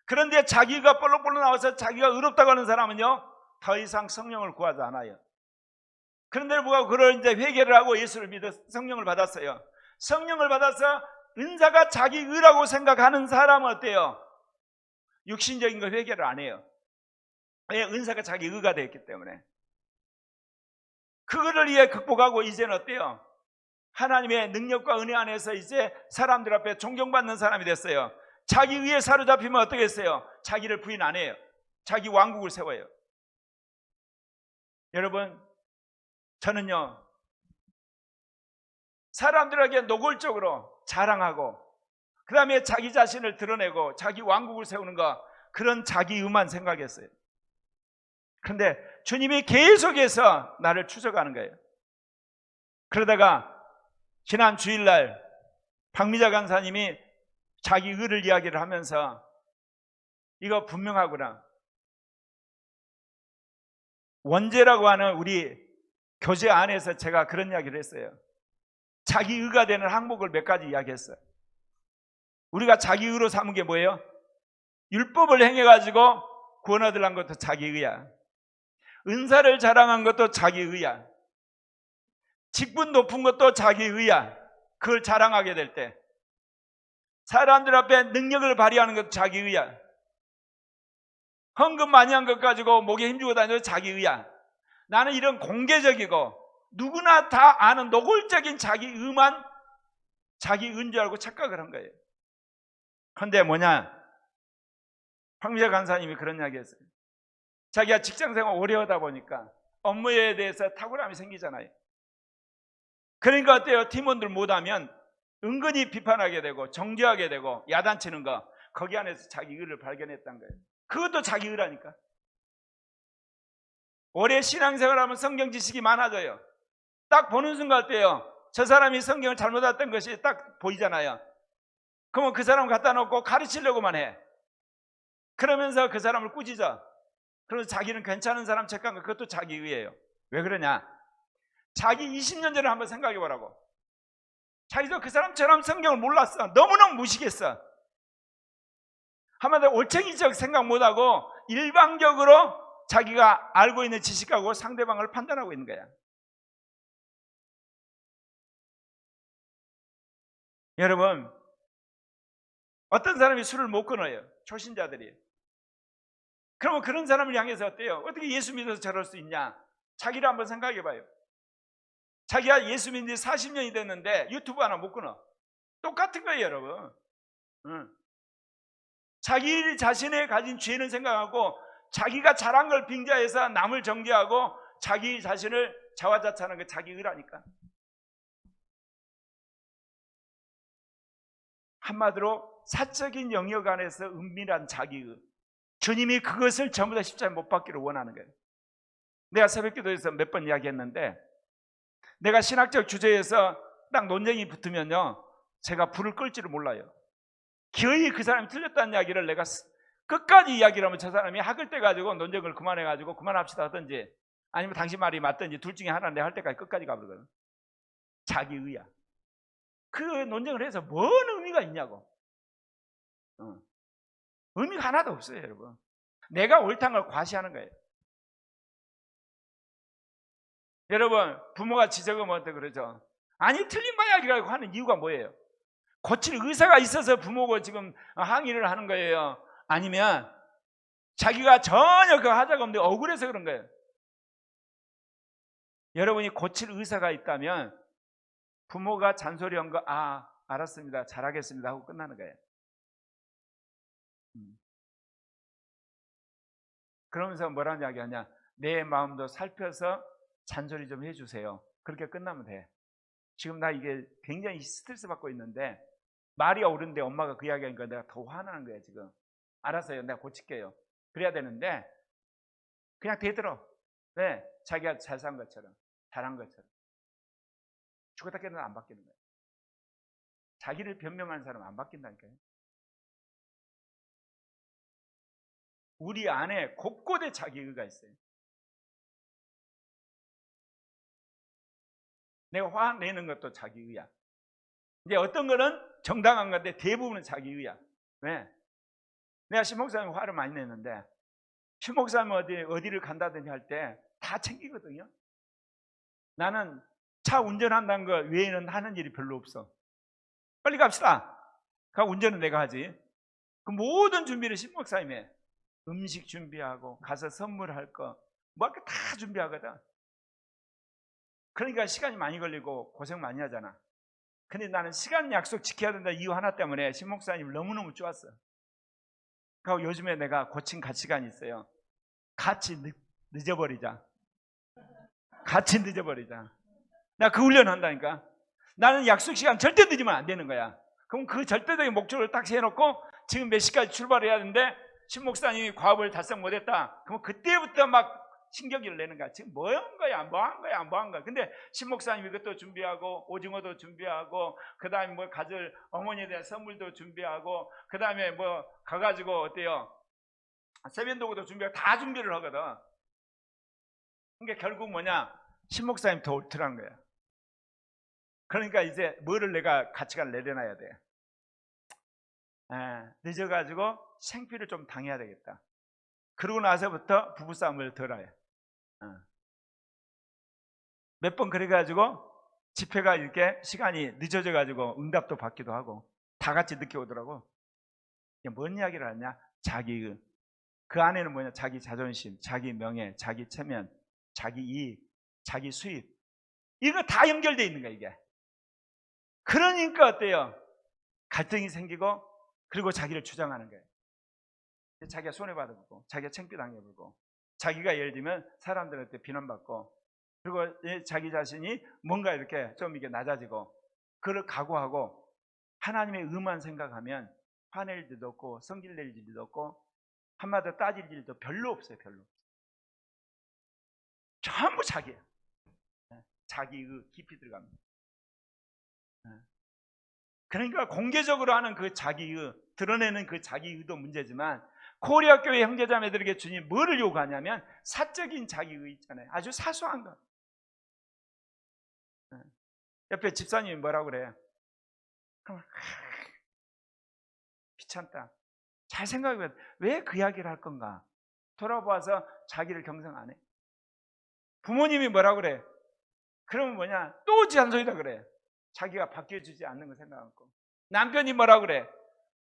그런데 자기가 볼록볼록 나와서 자기가 의롭다고 하는 사람은요, 더 이상 성령을 구하지 않아요. 그런데 뭐가 그걸 이제 회개를 하고 예수를 믿어 성령을 받았어요. 성령을 받아서 은사가 자기 의라고 생각하는 사람은 어때요? 육신적인 거 회개를 안 해요. 왜? 은사가 자기 의가 되었기 때문에. 그거를 이제 극복하고 이제는 어때요? 하나님의 능력과 은혜 안에서 이제 사람들 앞에 존경받는 사람이 됐어요. 자기 의에 사로잡히면 어떻게 했어요? 자기를 부인 안 해요. 자기 왕국을 세워요. 여러분, 저는요, 사람들에게 노골적으로 자랑하고 그 다음에 자기 자신을 드러내고 자기 왕국을 세우는 거, 그런 자기의만 생각했어요. 그런데 주님이 계속해서 나를 추적하는 거예요. 그러다가 지난 주일날 박미자 간사님이 자기 의를 이야기를 하면서 이거 분명하구나. 원죄라고 하는 우리 교제 안에서 제가 그런 이야기를 했어요. 자기 의가 되는 항목을 몇 가지 이야기했어요. 우리가 자기 의로 삼은 게 뭐예요? 율법을 행해가지고 구원 얻으려는 것도 자기 의야. 은사를 자랑한 것도 자기 의야. 직분 높은 것도 자기 의야. 그걸 자랑하게 될 때. 사람들 앞에 능력을 발휘하는 것도 자기 의야. 헌금 많이 한 것 가지고 목에 힘주고 다녀도 자기 의야. 나는 이런 공개적이고 누구나 다 아는 노골적인 자기 의만 자기 의인 줄 알고 착각을 한 거예요. 그런데 뭐냐? 황미자 간사님이 그런 이야기 했어요. 자기가 직장생활 오래 하다 보니까 업무에 대해서 탁월함이 생기잖아요. 그러니까 어때요? 팀원들 못하면 은근히 비판하게 되고 정죄하게 되고 야단치는 거, 거기 안에서 자기 의를 발견했다는 거예요. 그것도 자기 의라니까. 오래 신앙생활하면 성경 지식이 많아져요. 딱 보는 순간 어때요? 저 사람이 성경을 잘못 왔던 것이 딱 보이잖아요. 그러면 그 사람 갖다 놓고 가르치려고만 해. 그러면서 그 사람을 꾸짖어. 그래서 자기는 괜찮은 사람 착각한 거, 그것도 자기 의예요. 왜 그러냐? 자기 20년 전에 한번 생각해 보라고. 자기도 그 사람처럼 성경을 몰랐어. 너무너무 무식했어. 한마디로 올챙이적 생각 못하고 일방적으로 자기가 알고 있는 지식하고 상대방을 판단하고 있는 거야. 여러분, 어떤 사람이 술을 못 끊어요. 초신자들이. 그러면 그런 사람을 향해서 어때요? 어떻게 예수 믿어서 저럴 수 있냐? 자기를 한번 생각해 봐요. 자기가 예수 믿은 지 40년이 됐는데 유튜브 하나 못 끊어. 똑같은 거예요, 여러분. 자기 자신의 가진 죄는 생각하고 자기가 잘한 걸 빙자해서 남을 정죄하고 자기 자신을 자화자찬하는 게 자기 의라니까. 한마디로 사적인 영역 안에서 은밀한 자기의. 주님이 그것을 전부 다 십자가에 못 박기를 원하는 거예요. 내가 새벽기도에서 몇 번 이야기했는데, 내가 신학적 주제에서 딱 논쟁이 붙으면요, 제가 불을 끌지를 몰라요. 기어이 그 사람이 틀렸다는 이야기를 내가 끝까지 이야기를 하면 저 사람이 학을 떼가지고 논쟁을 그만해가지고 그만합시다 하든지, 아니면 당신 말이 맞든지 둘 중에 하나 내가 할 때까지 끝까지 가버리거든. 자기의야. 그 논쟁을 해서 뭔 의미가 있냐고. 의미가 하나도 없어요, 여러분. 내가 옳다는 걸 과시하는 거예요. 여러분, 부모가 지적하면 어때 그러죠? 아니, 틀린 거야 하는 이유가 뭐예요? 고칠 의사가 있어서 부모가 지금 항의를 하는 거예요? 아니면 자기가 전혀 그 하자가 없는데 억울해서 그런 거예요? 여러분이 고칠 의사가 있다면 부모가 잔소리한 거, 알았습니다, 잘하겠습니다 하고 끝나는 거예요. 그러면서 뭐라는 이야기 하냐? 내 마음도 살펴서 잔소리 좀 해주세요. 그렇게 끝나면 돼. 지금 나 이게 굉장히 스트레스 받고 있는데 말이 옳은데 엄마가 그 이야기 하니까 내가 더 화나는 거예요. 지금 알았어요, 내가 고칠게요. 그래야 되는데 그냥 대들어. 네, 자기가 잘 산 것처럼, 잘한 것처럼. 죽었다 깨어나도 안 바뀌는 거예요. 자기를 변명하는 사람은 안 바뀐다니까요. 우리 안에 곳곳에 자기의가 있어요. 내가 화내는 것도 자기의야. 이제 어떤 거는 정당한 건데 대부분은 자기의야. 왜? 내가 신목사님 화를 많이 냈는데 신목사님 어디를 간다든지 할 때 다 챙기거든요. 나는 차 운전한다는 거 외에는 하는 일이 별로 없어. 빨리 갑시다. 운전은 내가 하지. 그 모든 준비를 신목사님이 해. 음식 준비하고 가서 선물할 거 뭐 할 거 다 준비하거든. 그러니까 시간이 많이 걸리고 고생 많이 하잖아. 근데 나는 시간 약속 지켜야 된다 이유 하나 때문에 신목사님 너무너무 좋았어. 그리고 요즘에 내가 고친 가치관이 있어요. 같이 늦어버리자. 같이 늦어버리자. 나 그 훈련 한다니까. 나는 약속 시간 절대 늦으면 안 되는 거야. 그럼 그 절대적인 목적을 딱 세워놓고 지금 몇 시까지 출발해야 되는데 신목사님이 과업을 달성 못했다. 그럼 그때부터 막 신경질을 내는 거야. 지금 뭐 한 거야? 뭐 한 거야? 근데 신목사님이 이것도 준비하고 오징어도 준비하고 그 다음에 뭐 가질 어머니에 대한 선물도 준비하고 그 다음에 뭐 가가지고 어때요? 세면도구도 준비하고 다 준비를 하거든. 그러니까 결국 뭐냐? 신목사님 더 옳더라는 거야. 그러니까 이제 뭐를 내가 가치관을 내려놔야 돼. 늦어가지고 생피를 좀 당해야 되겠다. 그러고 나서부터 부부싸움을 덜 해. 몇 번 그래가지고 집회가 이렇게 시간이 늦어져가지고 응답도 받기도 하고 다 같이 늦게 오더라고. 이게 뭔 이야기를 하냐? 자기 그 안에는 뭐냐? 자기 자존심, 자기 명예, 자기 체면, 자기 이익, 자기 수입, 이거 다 연결되어 있는 거야 이게. 그러니까 어때요? 갈등이 생기고 그리고 자기를 주장하는 거예요. 자기가 손해받아보고 자기가 창피당해보고 자기가 예를 들면 사람들한테 비난받고 그리고 자기 자신이 뭔가 이렇게 좀 이게 낮아지고 그걸 각오하고 하나님의 의만 생각하면 화낼 일도 없고 성질 낼 일도 없고 한마디로 따질 일도 별로 없어요. 별로. 전부 자기예요. 자기의 깊이 들어갑니다. 그러니까 공개적으로 하는 그 자기의 드러내는 그 자기의도 문제지만 코리아 교회 형제자매들에게 주님 뭐를 요구하냐면 사적인 자기의 있잖아요. 아주 사소한 것. 옆에 집사님이 뭐라고 그래? 그럼 귀찮다. 잘 생각해봐. 왜 그 이야기를 할 건가? 돌아봐서 자기를 경성 안 해. 부모님이 뭐라고 그래? 그러면 뭐냐? 또 잔소리다 그래. 자기가 바뀌어주지 않는 거 생각하고. 남편이 뭐라고 그래?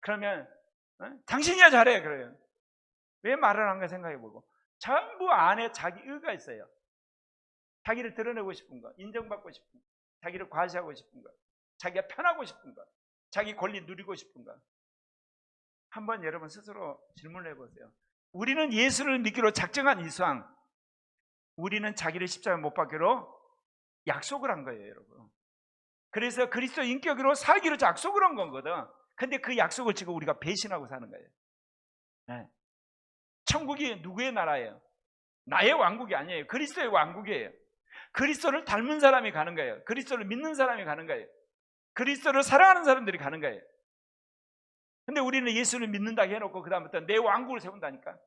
그러면 당신이야 잘해. 그래요. 왜 말을 한 거 생각해보고. 전부 안에 자기의가 있어요. 자기를 드러내고 싶은 거, 인정받고 싶은 거, 자기를 과시하고 싶은 거, 자기가 편하고 싶은 거, 자기 권리 누리고 싶은 거. 한번 여러분 스스로 질문을 해보세요. 우리는 예수를 믿기로 작정한 이상 우리는 자기를 십자가에 못 박기로 약속을 한 거예요, 여러분. 그래서 그리스도 인격으로 살기로 약속을 한 거거든. 근데 그 약속을 지금 우리가 배신하고 사는 거예요. 네. 천국이 누구의 나라예요? 나의 왕국이 아니에요. 그리스도의 왕국이에요. 그리스도를 닮은 사람이 가는 거예요. 그리스도를 믿는 사람이 가는 거예요. 그리스도를 사랑하는 사람들이 가는 거예요. 근데 우리는 예수를 믿는다고 해놓고 그 다음부터 내 왕국을 세운다니까.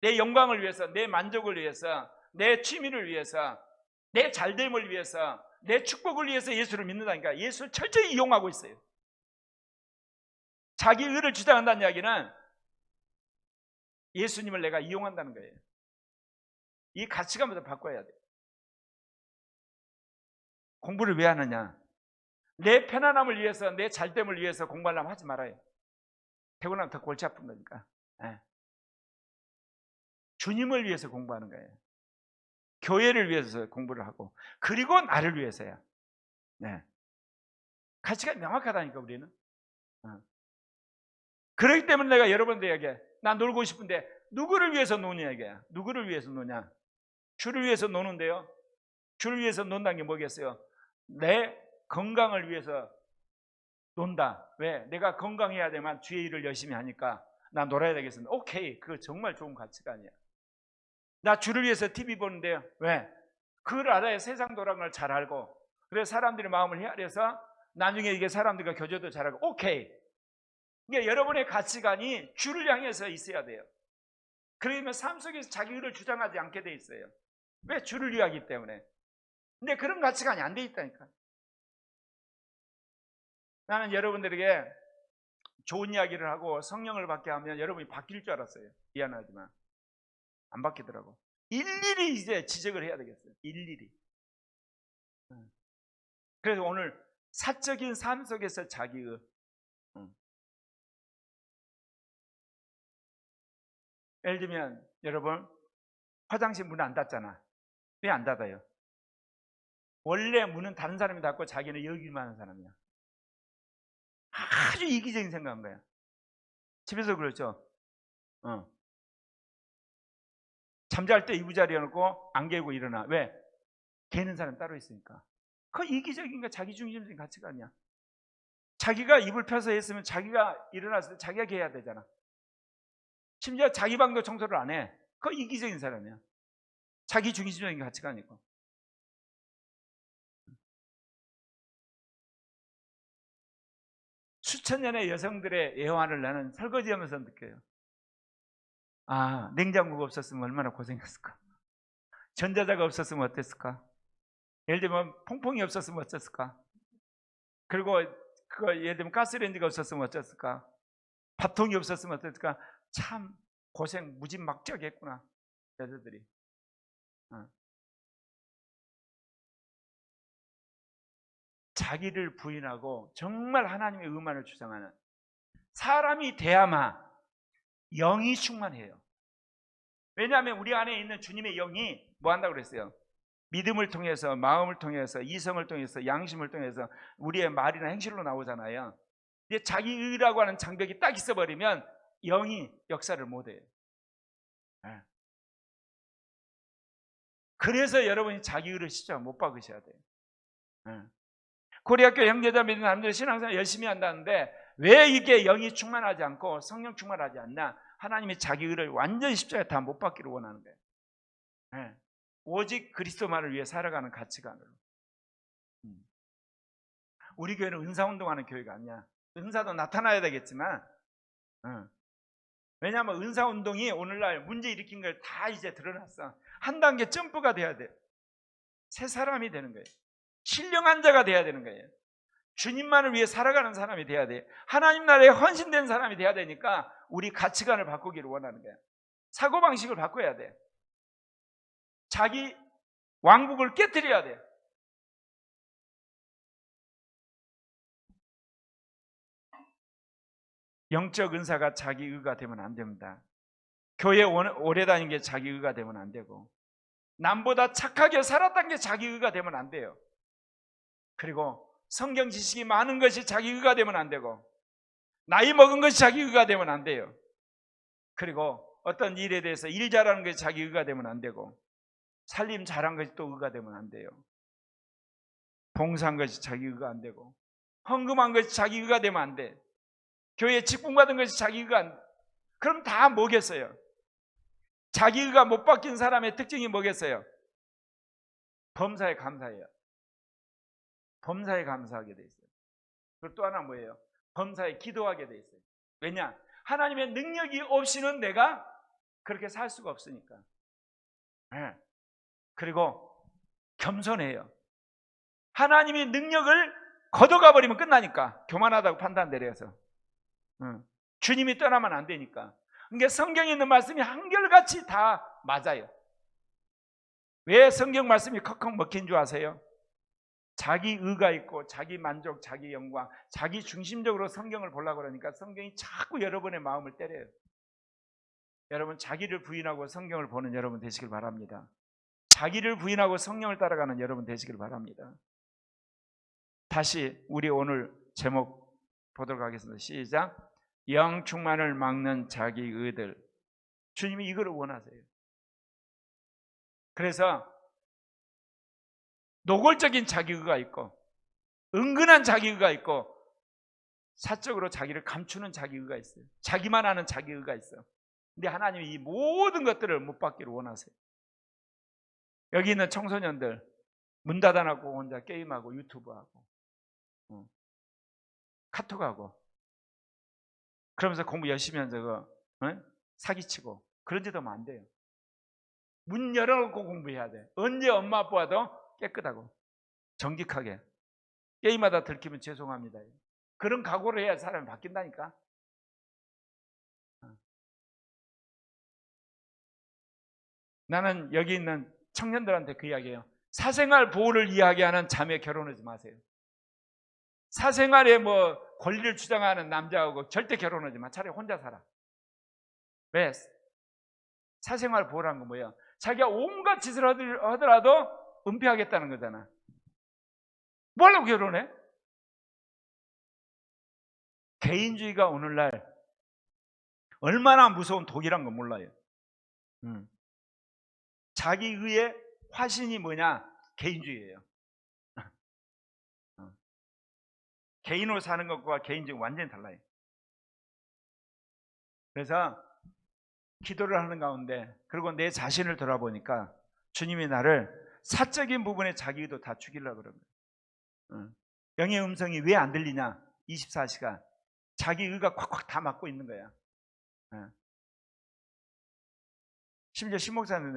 내 영광을 위해서, 내 만족을 위해서, 내 취미를 위해서, 내 잘됨을 위해서, 내 축복을 위해서 예수를 믿는다니까. 예수를 철저히 이용하고 있어요. 자기 의를 주장한다는 이야기는 예수님을 내가 이용한다는 거예요. 이 가치관부터 바꿔야 돼요. 공부를 왜 하느냐? 내 편안함을 위해서, 내 잘됨을 위해서 공부하려면 하지 말아요. 태어나면 더 골치 아픈 거니까. 네. 주님을 위해서 공부하는 거예요. 교회를 위해서 공부를 하고, 그리고 나를 위해서야. 네. 가치가 명확하다니까 우리는. 그렇기 때문에 내가 여러분들에게 나 놀고 싶은데 누구를 위해서 노냐 이게. 누구를 위해서 노냐? 주를 위해서 노는데요. 주를 위해서 논다는 게 뭐겠어요? 내 건강을 위해서 논다. 왜? 내가 건강해야 되면 주의 일을 열심히 하니까 나 놀아야 되겠습니다. 오케이. 그거 정말 좋은 가치가 아니야. 나 주를 위해서 TV 보는데요. 왜? 그걸 알아야 세상 돌아가는 걸 잘 알고, 그래서 사람들의 마음을 헤아려서 나중에 이게 사람들과 교제도 잘하고. 오케이. 그러니까 여러분의 가치관이 주를 향해서 있어야 돼요. 그러면 삶 속에서 자기 의를 주장하지 않게 돼 있어요. 왜? 주를 위하기 때문에. 근데 그런 가치관이 안 돼 있다니까. 나는 여러분들에게 좋은 이야기를 하고 성령을 받게 하면 여러분이 바뀔 줄 알았어요. 미안하지만 안 바뀌더라고. 일일이 이제 지적을 해야 되겠어요. 일일이. 그래서 오늘 사적인 삶 속에서 자기의 예를 들면 여러분 화장실 문 안 닫잖아. 왜 안 닫아요? 원래 문은 다른 사람이 닫고 자기는 열기만 하는 사람이야. 아주 이기적인 생각한 거야. 집에서 그렇죠. 잠잘 때 이부자리에 놓고 안 깨고 일어나. 왜? 개는 사람 따로 있으니까. 그 이기적인 거, 자기 중심적인 가치가 아니야. 자기가 이불 펴서 했으면 자기가 일어났을 때 자기가 개야 되잖아. 심지어 자기 방도 청소를 안 해. 그 이기적인 사람이야. 자기 중심적인 가치가 아니고. 수천 년의 여성들의 애환을 나는 설거지하면서 느껴요. 아, 냉장고가 없었으면 얼마나 고생했을까. 전자자가 없었으면 어땠을까. 예를 들면 퐁퐁이 없었으면 어땠을까. 그리고 예를 들면 가스레인지가 없었으면 어땠을까. 밥통이 없었으면 어땠을까. 참 고생 무진막지하겠구나 여자들이. 자기를 부인하고 정말 하나님의 의만을 주장하는 사람이 돼야만 영이 충만해요. 왜냐하면 우리 안에 있는 주님의 영이 뭐 한다고 그랬어요? 믿음을 통해서, 마음을 통해서, 이성을 통해서, 양심을 통해서 우리의 말이나 행실로 나오잖아요. 근데 자기 의라고 하는 장벽이 딱 있어버리면 영이 역사를 못해요. 그래서 여러분이 자기 의를 진짜 못 박으셔야 돼요. 고려학교 형제자 믿는 사람들이 신앙생활 열심히 한다는데 왜 이게 영이 충만하지 않고 성령 충만하지 않나? 하나님이 자기 의를 완전히 십자가에 다 못 받기를 원하는 거예요. 오직 그리스도만을 위해 살아가는 가치관으로. 우리 교회는 은사운동하는 교회가 아니야. 은사도 나타나야 되겠지만 왜냐하면 은사운동이 오늘날 문제 일으킨 걸 다 이제 드러났어. 한 단계 점프가 돼야 돼. 새 사람이 되는 거예요. 신령한 자가 돼야 되는 거예요. 주님만을 위해 살아가는 사람이 돼야 돼. 하나님 나라에 헌신된 사람이 돼야 되니까 우리 가치관을 바꾸기를 원하는 거야. 사고방식을 바꿔야 돼. 자기 왕국을 깨뜨려야 돼. 영적 은사가 자기 의가 되면 안 됩니다. 교회 오래 다닌 게 자기 의가 되면 안 되고, 남보다 착하게 살았다는 게 자기 의가 되면 안 돼요. 그리고 성경 지식이 많은 것이 자기 의가 되면 안 되고, 나이 먹은 것이 자기 의가 되면 안 돼요. 그리고 어떤 일에 대해서 일 잘하는 것이 자기 의가 되면 안 되고, 살림 잘한 것이 또 의가 되면 안 돼요. 봉사한 것이 자기 의가 안 되고, 헌금한 것이 자기 의가 되면 안 돼. 교회에 직분받은 것이 자기 의가 안 돼. 그럼 다 뭐겠어요? 자기 의가 못 바뀐 사람의 특징이 뭐겠어요? 범사에 감사해요. 범사에 감사하게 돼 있어요. 그리고 또 하나 뭐예요? 범사에 기도하게 돼 있어요. 왜냐? 하나님의 능력이 없이는 내가 그렇게 살 수가 없으니까. 그리고 겸손해요. 하나님이 능력을 걷어가 버리면 끝나니까. 교만하다고 판단 내려서. 주님이 떠나면 안 되니까. 그러니까 성경에 있는 말씀이 한결같이 다 맞아요. 왜 성경 말씀이 컥컥 먹힌 줄 아세요? 자기 의가 있고 자기 만족, 자기 영광, 자기 중심적으로 성경을 보려고 그러니까 성경이 자꾸 여러분의 마음을 때려요. 여러분 자기를 부인하고 성경을 보는 여러분 되시길 바랍니다. 자기를 부인하고 성령을 따라가는 여러분 되시길 바랍니다. 다시 우리 오늘 제목 보도록 하겠습니다. 시작. 영 충만을 막는 자기 의들. 주님이 이걸 원하세요. 그래서 노골적인 자기 의가 있고 은근한 자기 의가 있고 사적으로 자기를 감추는 자기 의가 있어요. 자기만 아는 자기 의가 있어요. 근데 하나님이 이 모든 것들을 못 받기를 원하세요. 여기 있는 청소년들 문 닫아놓고 혼자 게임하고 유튜브하고 카톡하고 그러면서 공부 열심히 하면서 사기치고 그런 짓 하면 안 돼요. 문 열어놓고 공부해야 돼. 언제 엄마 아빠도 깨끗하고 정직하게 게임하다 들키면 죄송합니다. 그런 각오를 해야 사람이 바뀐다니까. 나는 여기 있는 청년들한테 그 이야기예요. 사생활 보호를 이야기하는 자매 결혼하지 마세요. 사생활에 뭐 권리를 주장하는 남자하고 절대 결혼하지 마. 차라리 혼자 살아. 왜? 사생활 보호라는 건 뭐예요? 자기가 온갖 짓을 하더라도 은폐하겠다는 거잖아. 뭐 하려고 결혼해? 개인주의가 오늘날 얼마나 무서운 독이란 거 몰라요. 자기의 화신이 뭐냐? 개인주의예요. 개인으로 사는 것과 개인주의 완전히 달라요. 그래서 기도를 하는 가운데 그리고 내 자신을 돌아보니까 주님이 나를 사적인 부분에 자기 의도 다 죽이려고 그러는 거예요. 영의 음성이 왜 안 들리냐? 24시간 자기 의가 콱콱 다 막고 있는 거야. 심지어 신목사는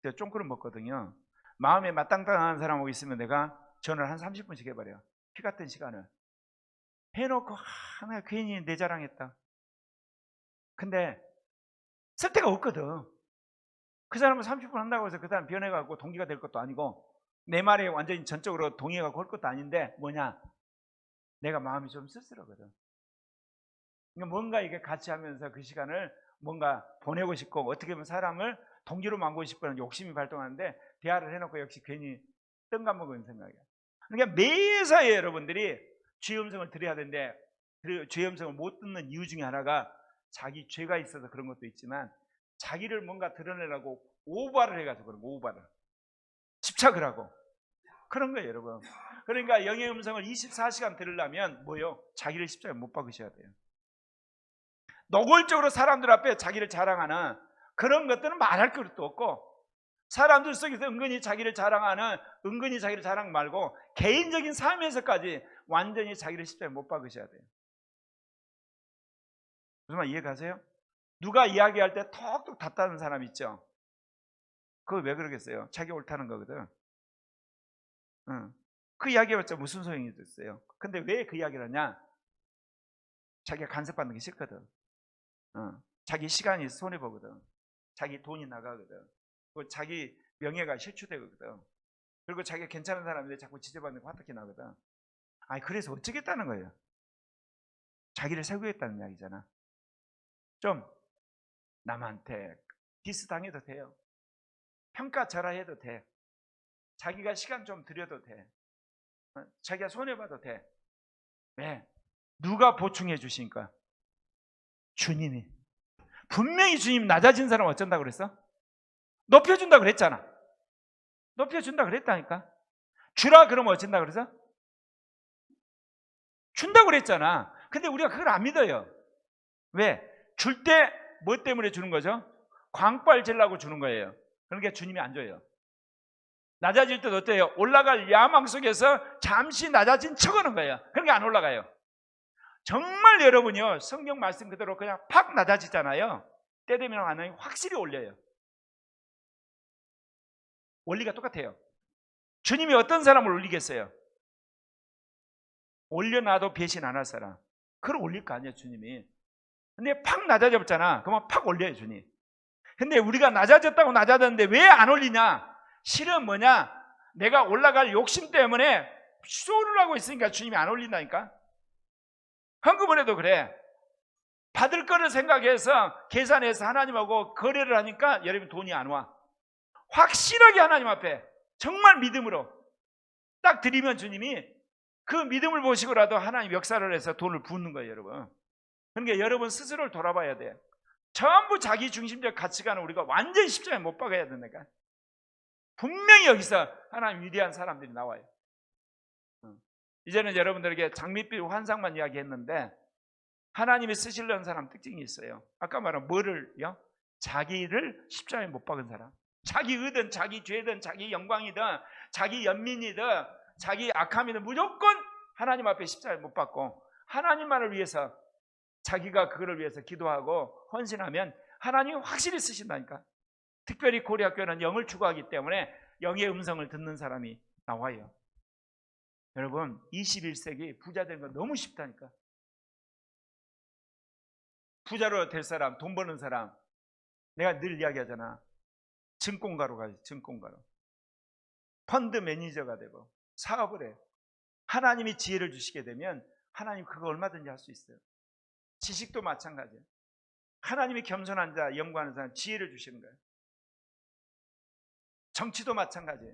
제가 쫑그릇 먹거든요. 마음에 마땅땅한 사람하고 있으면 내가 전화를 한 30분씩 해버려요. 피 같은 시간을 해놓고 내가 괜히 내 자랑했다. 근데 쓸 데가 없거든. 그 사람은 30분 한다고 해서 그 사람 변해갖고 동기가 될 것도 아니고 내 말에 완전히 전적으로 동의해갖고 할 것도 아닌데 뭐냐? 내가 마음이 좀 쓸쓸하거든. 그러니까 뭔가 이게 같이 하면서 그 시간을 뭔가 보내고 싶고 어떻게 보면 사람을 동기로 만들고 싶은 욕심이 발동하는데 대화를 해놓고 역시 괜히 뜬감 먹은 생각이야. 그러니까 매사에 여러분들이 주의 음성을 들어야 되는데 주의 음성을 못 듣는 이유 중에 하나가 자기 죄가 있어서 그런 것도 있지만 자기를 뭔가 드러내려고 오바를 해가지고 그런 거, 오바를 집착을 하고 그런 거예요, 여러분. 그러니까 영의 음성을 24시간 들으려면 뭐요? 자기를 십자가에 못 박으셔야 돼요. 노골적으로 사람들 앞에 자기를 자랑하는 그런 것들은 말할 것도 없고 사람들 속에서 은근히 자기를 자랑하는 은근히 자기를 자랑 말고 개인적인 삶에서까지 완전히 자기를 십자가에 못 박으셔야 돼요. 무슨 말 이해 가세요? 누가 이야기할 때 톡톡 닫다는 사람 있죠? 그거 왜 그러겠어요? 자기 옳다는 거거든. 그 이야기해봤자 무슨 소용이 있어요? 근데 왜 그 이야기를 하냐? 자기가 간섭받는 게 싫거든. 자기 시간이 손해보거든. 자기 돈이 나가거든. 그리고 자기 명예가 실추되거든. 그리고 자기가 괜찮은 사람인데 자꾸 지적받는 거 화딱히 나거든. 아니 그래서 어쩌겠다는 거예요. 자기를 세우겠다는 이야기잖아. 좀 남한테 디스당해도 돼요. 평가절하해도 돼. 자기가 시간 좀 들여도 돼. 자기가 손해봐도 돼. 왜? 누가 보충해 주시니까? 주님이. 분명히 주님 낮아진 사람 어쩐다고 그랬어? 높여준다 그랬잖아. 높여준다 그랬다니까. 주라 그러면 어쩐다 그래서? 준다고 그랬잖아. 근데 우리가 그걸 안 믿어요. 왜? 줄 때 뭐 때문에 주는 거죠? 광빨 질라고 주는 거예요. 그러니까 주님이 안 줘요. 낮아질 때도 어때요? 올라갈 야망 속에서 잠시 낮아진 척하는 거예요. 그러니까 안 올라가요. 정말 여러분이요 성경 말씀 그대로 그냥 팍 낮아지잖아요. 때 되면 하나님 확실히 올려요. 원리가 똑같아요. 주님이 어떤 사람을 올리겠어요? 올려놔도 배신 안 할 사람. 그걸 올릴 거 아니에요 주님이. 근데 팍 낮아졌잖아. 그러면 팍 올려요 주님. 근데 우리가 낮아졌다고 낮아졌는데 왜 안 올리냐? 실은 뭐냐? 내가 올라갈 욕심 때문에 수고를 하고 있으니까 주님이 안 올린다니까. 헌금을 해도 그래. 받을 거를 생각해서 계산해서 하나님하고 거래를 하니까 여러분 돈이 안 와. 확실하게 하나님 앞에 정말 믿음으로 딱 드리면 주님이 그 믿음을 보시고라도 하나님 역사를 해서 돈을 붓는 거예요, 여러분. 그러니까 여러분 스스로를 돌아봐야 돼. 전부 자기 중심적 가치관을 우리가 완전히 십자가에 못 박아야 된다니까. 분명히 여기서 하나님 위대한 사람들이 나와요. 이제는 여러분들에게 장밋빛 환상만 이야기했는데 하나님이 쓰시려는 사람 특징이 있어요. 아까 말한 뭐를요? 자기를 십자가에 못 박은 사람. 자기 의든 자기 죄든 자기 영광이든 자기 연민이든 자기 악함이든 무조건 하나님 앞에 십자가에 못 박고 하나님만을 위해서 자기가 그거를 위해서 기도하고 헌신하면 하나님이 확실히 쓰신다니까. 특별히 고려학교는 영을 추구하기 때문에 영의 음성을 듣는 사람이 나와요. 여러분 21세기 부자 되는 거 너무 쉽다니까. 부자로 될 사람, 돈 버는 사람, 내가 늘 이야기하잖아. 증권가로 가야지. 증권가로. 펀드 매니저가 되고 사업을 해. 하나님이 지혜를 주시게 되면 하나님 그거 얼마든지 할 수 있어요. 지식도 마찬가지예요. 하나님이 겸손한 자, 영광하는 사람 지혜를 주시는 거예요. 정치도 마찬가지예요.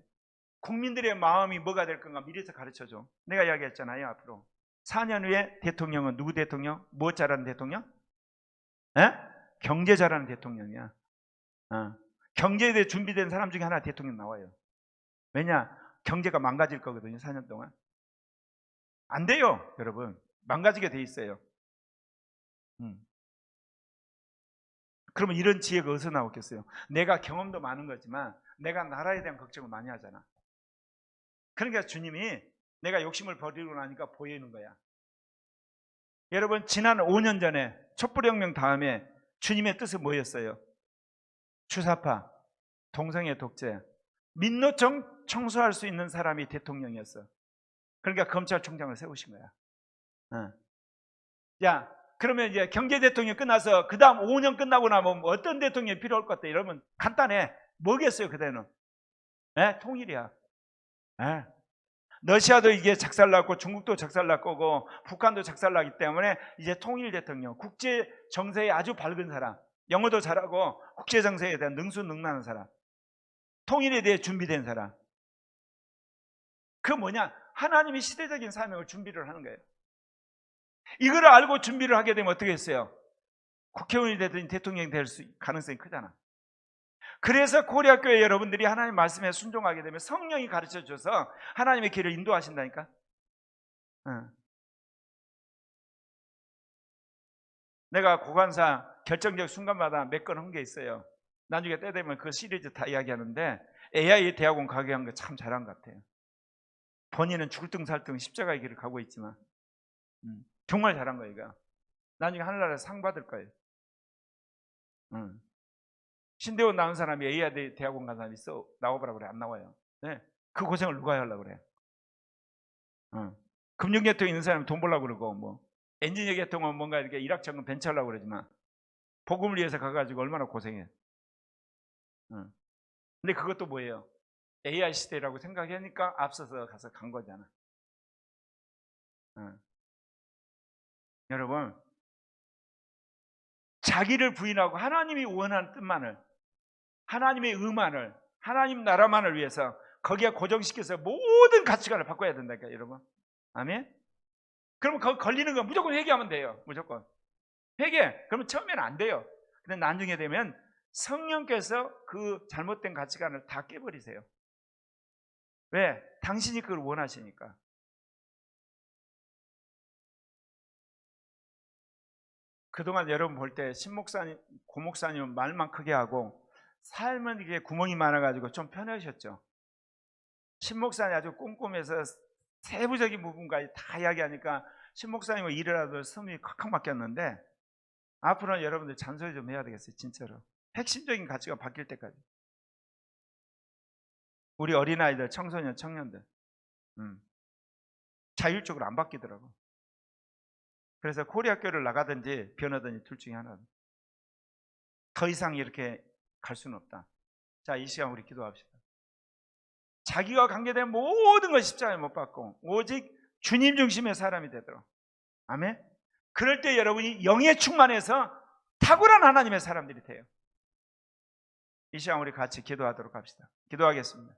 국민들의 마음이 뭐가 될 건가 미리서 가르쳐줘. 내가 이야기했잖아요. 앞으로 4년 후에 대통령은 누구 대통령? 뭐 잘하는 대통령? 에? 경제 잘하는 대통령이야. 경제에 대해 준비된 사람 중에 하나 대통령 나와요. 왜냐? 경제가 망가질 거거든요. 4년 동안. 안 돼요. 여러분. 망가지게 돼 있어요. 그러면 이런 지혜가 어디서 나오겠어요? 내가 경험도 많은 거지만 내가 나라에 대한 걱정을 많이 하잖아. 그러니까 주님이 내가 욕심을 버리고 나니까 보이는 거야. 여러분 지난 5년 전에 촛불혁명 다음에 주님의 뜻은 뭐였어요? 주사파, 동성애 독재, 민노총 청소할 수 있는 사람이 대통령이었어. 그러니까 검찰총장을 세우신 거야. 야, 그러면 이제 경제 대통령 끝나서 그 다음 5년 끝나고 나면 어떤 대통령이 필요할 것 같아? 여러분 간단해. 뭐겠어요 그대는? 통일이야. 러시아도 이게 작살났고 중국도 작살났고 북한도 작살나기 때문에 이제 통일 대통령, 국제 정세에 아주 밝은 사람, 영어도 잘하고 국제 정세에 대한 능수능란한 사람, 통일에 대해 준비된 사람. 그 뭐냐? 하나님이 시대적인 사명을 준비를 하는 거예요. 이거를 알고 준비를 하게 되면 어떻게 했어요? 국회의원이 되든 대통령이 될 가능성이 크잖아. 그래서 고려학교에 여러분들이 하나님 말씀에 순종하게 되면 성령이 가르쳐줘서 하나님의 길을 인도하신다니까. 내가 고관사 결정적 순간마다 몇 건 한 게 있어요. 나중에 때 되면 그 시리즈 다 이야기하는데 AI 대학원 가게 한 거 참 잘한 것 같아요. 본인은 죽을 등 살 등 십자가의 길을 가고 있지만 정말 잘한 거예요. 이거. 나중에 하늘나라에서 상 받을 거예요. 신대원 나온 사람이 AI 대학원 간 사람이 있어. 나와보라 그래. 안 나와요. 네. 그 고생을 누가 하려고 그래. 금융계통에 있는 사람이 돈 벌려고 그러고 뭐 엔지니어 계통은 뭔가 이렇게 일확천금 벤처하려고 그러지만 복음을 위해서 가가지고 얼마나 고생해. 근데 그것도 뭐예요? AI 시대라고 생각하니까 앞서서 가서 간 거잖아. 여러분 자기를 부인하고 하나님이 원하는 뜻만을, 하나님의 의만을, 하나님 나라만을 위해서 거기에 고정시켜서 모든 가치관을 바꿔야 된다니까 여러분. 아멘? 그러면 거기 걸리는 건 무조건 회개하면 돼요. 무조건 회개. 그러면 처음에는 안 돼요. 근데 나중에 되면 성령께서 그 잘못된 가치관을 다 깨버리세요. 왜? 당신이 그걸 원하시니까. 그동안 여러분 볼 때 신목사님, 고목사님은 말만 크게 하고 삶은 이게 구멍이 많아가지고 좀 편하셨죠. 신목사님 아주 꼼꼼해서 세부적인 부분까지 다 이야기하니까 신목사님은 일을 하도 숨이 콱콱 막혔는데 앞으로는 여러분들 잔소리 좀 해야 되겠어요. 진짜로. 핵심적인 가치가 바뀔 때까지. 우리 어린아이들, 청소년, 청년들 자율적으로 안 바뀌더라고. 그래서 고려학교를 나가든지 변하든지 둘 중에 하나. 더 이상 이렇게 갈 수는 없다. 자, 이 시간 우리 기도합시다. 자기와 관계된 모든 걸 십자가에 못 박고 오직 주님 중심의 사람이 되도록. 아멘. 그럴 때 여러분이 영에 충만해서 탁월한 하나님의 사람들이 돼요. 이 시간 우리 같이 기도하도록 합시다. 기도하겠습니다.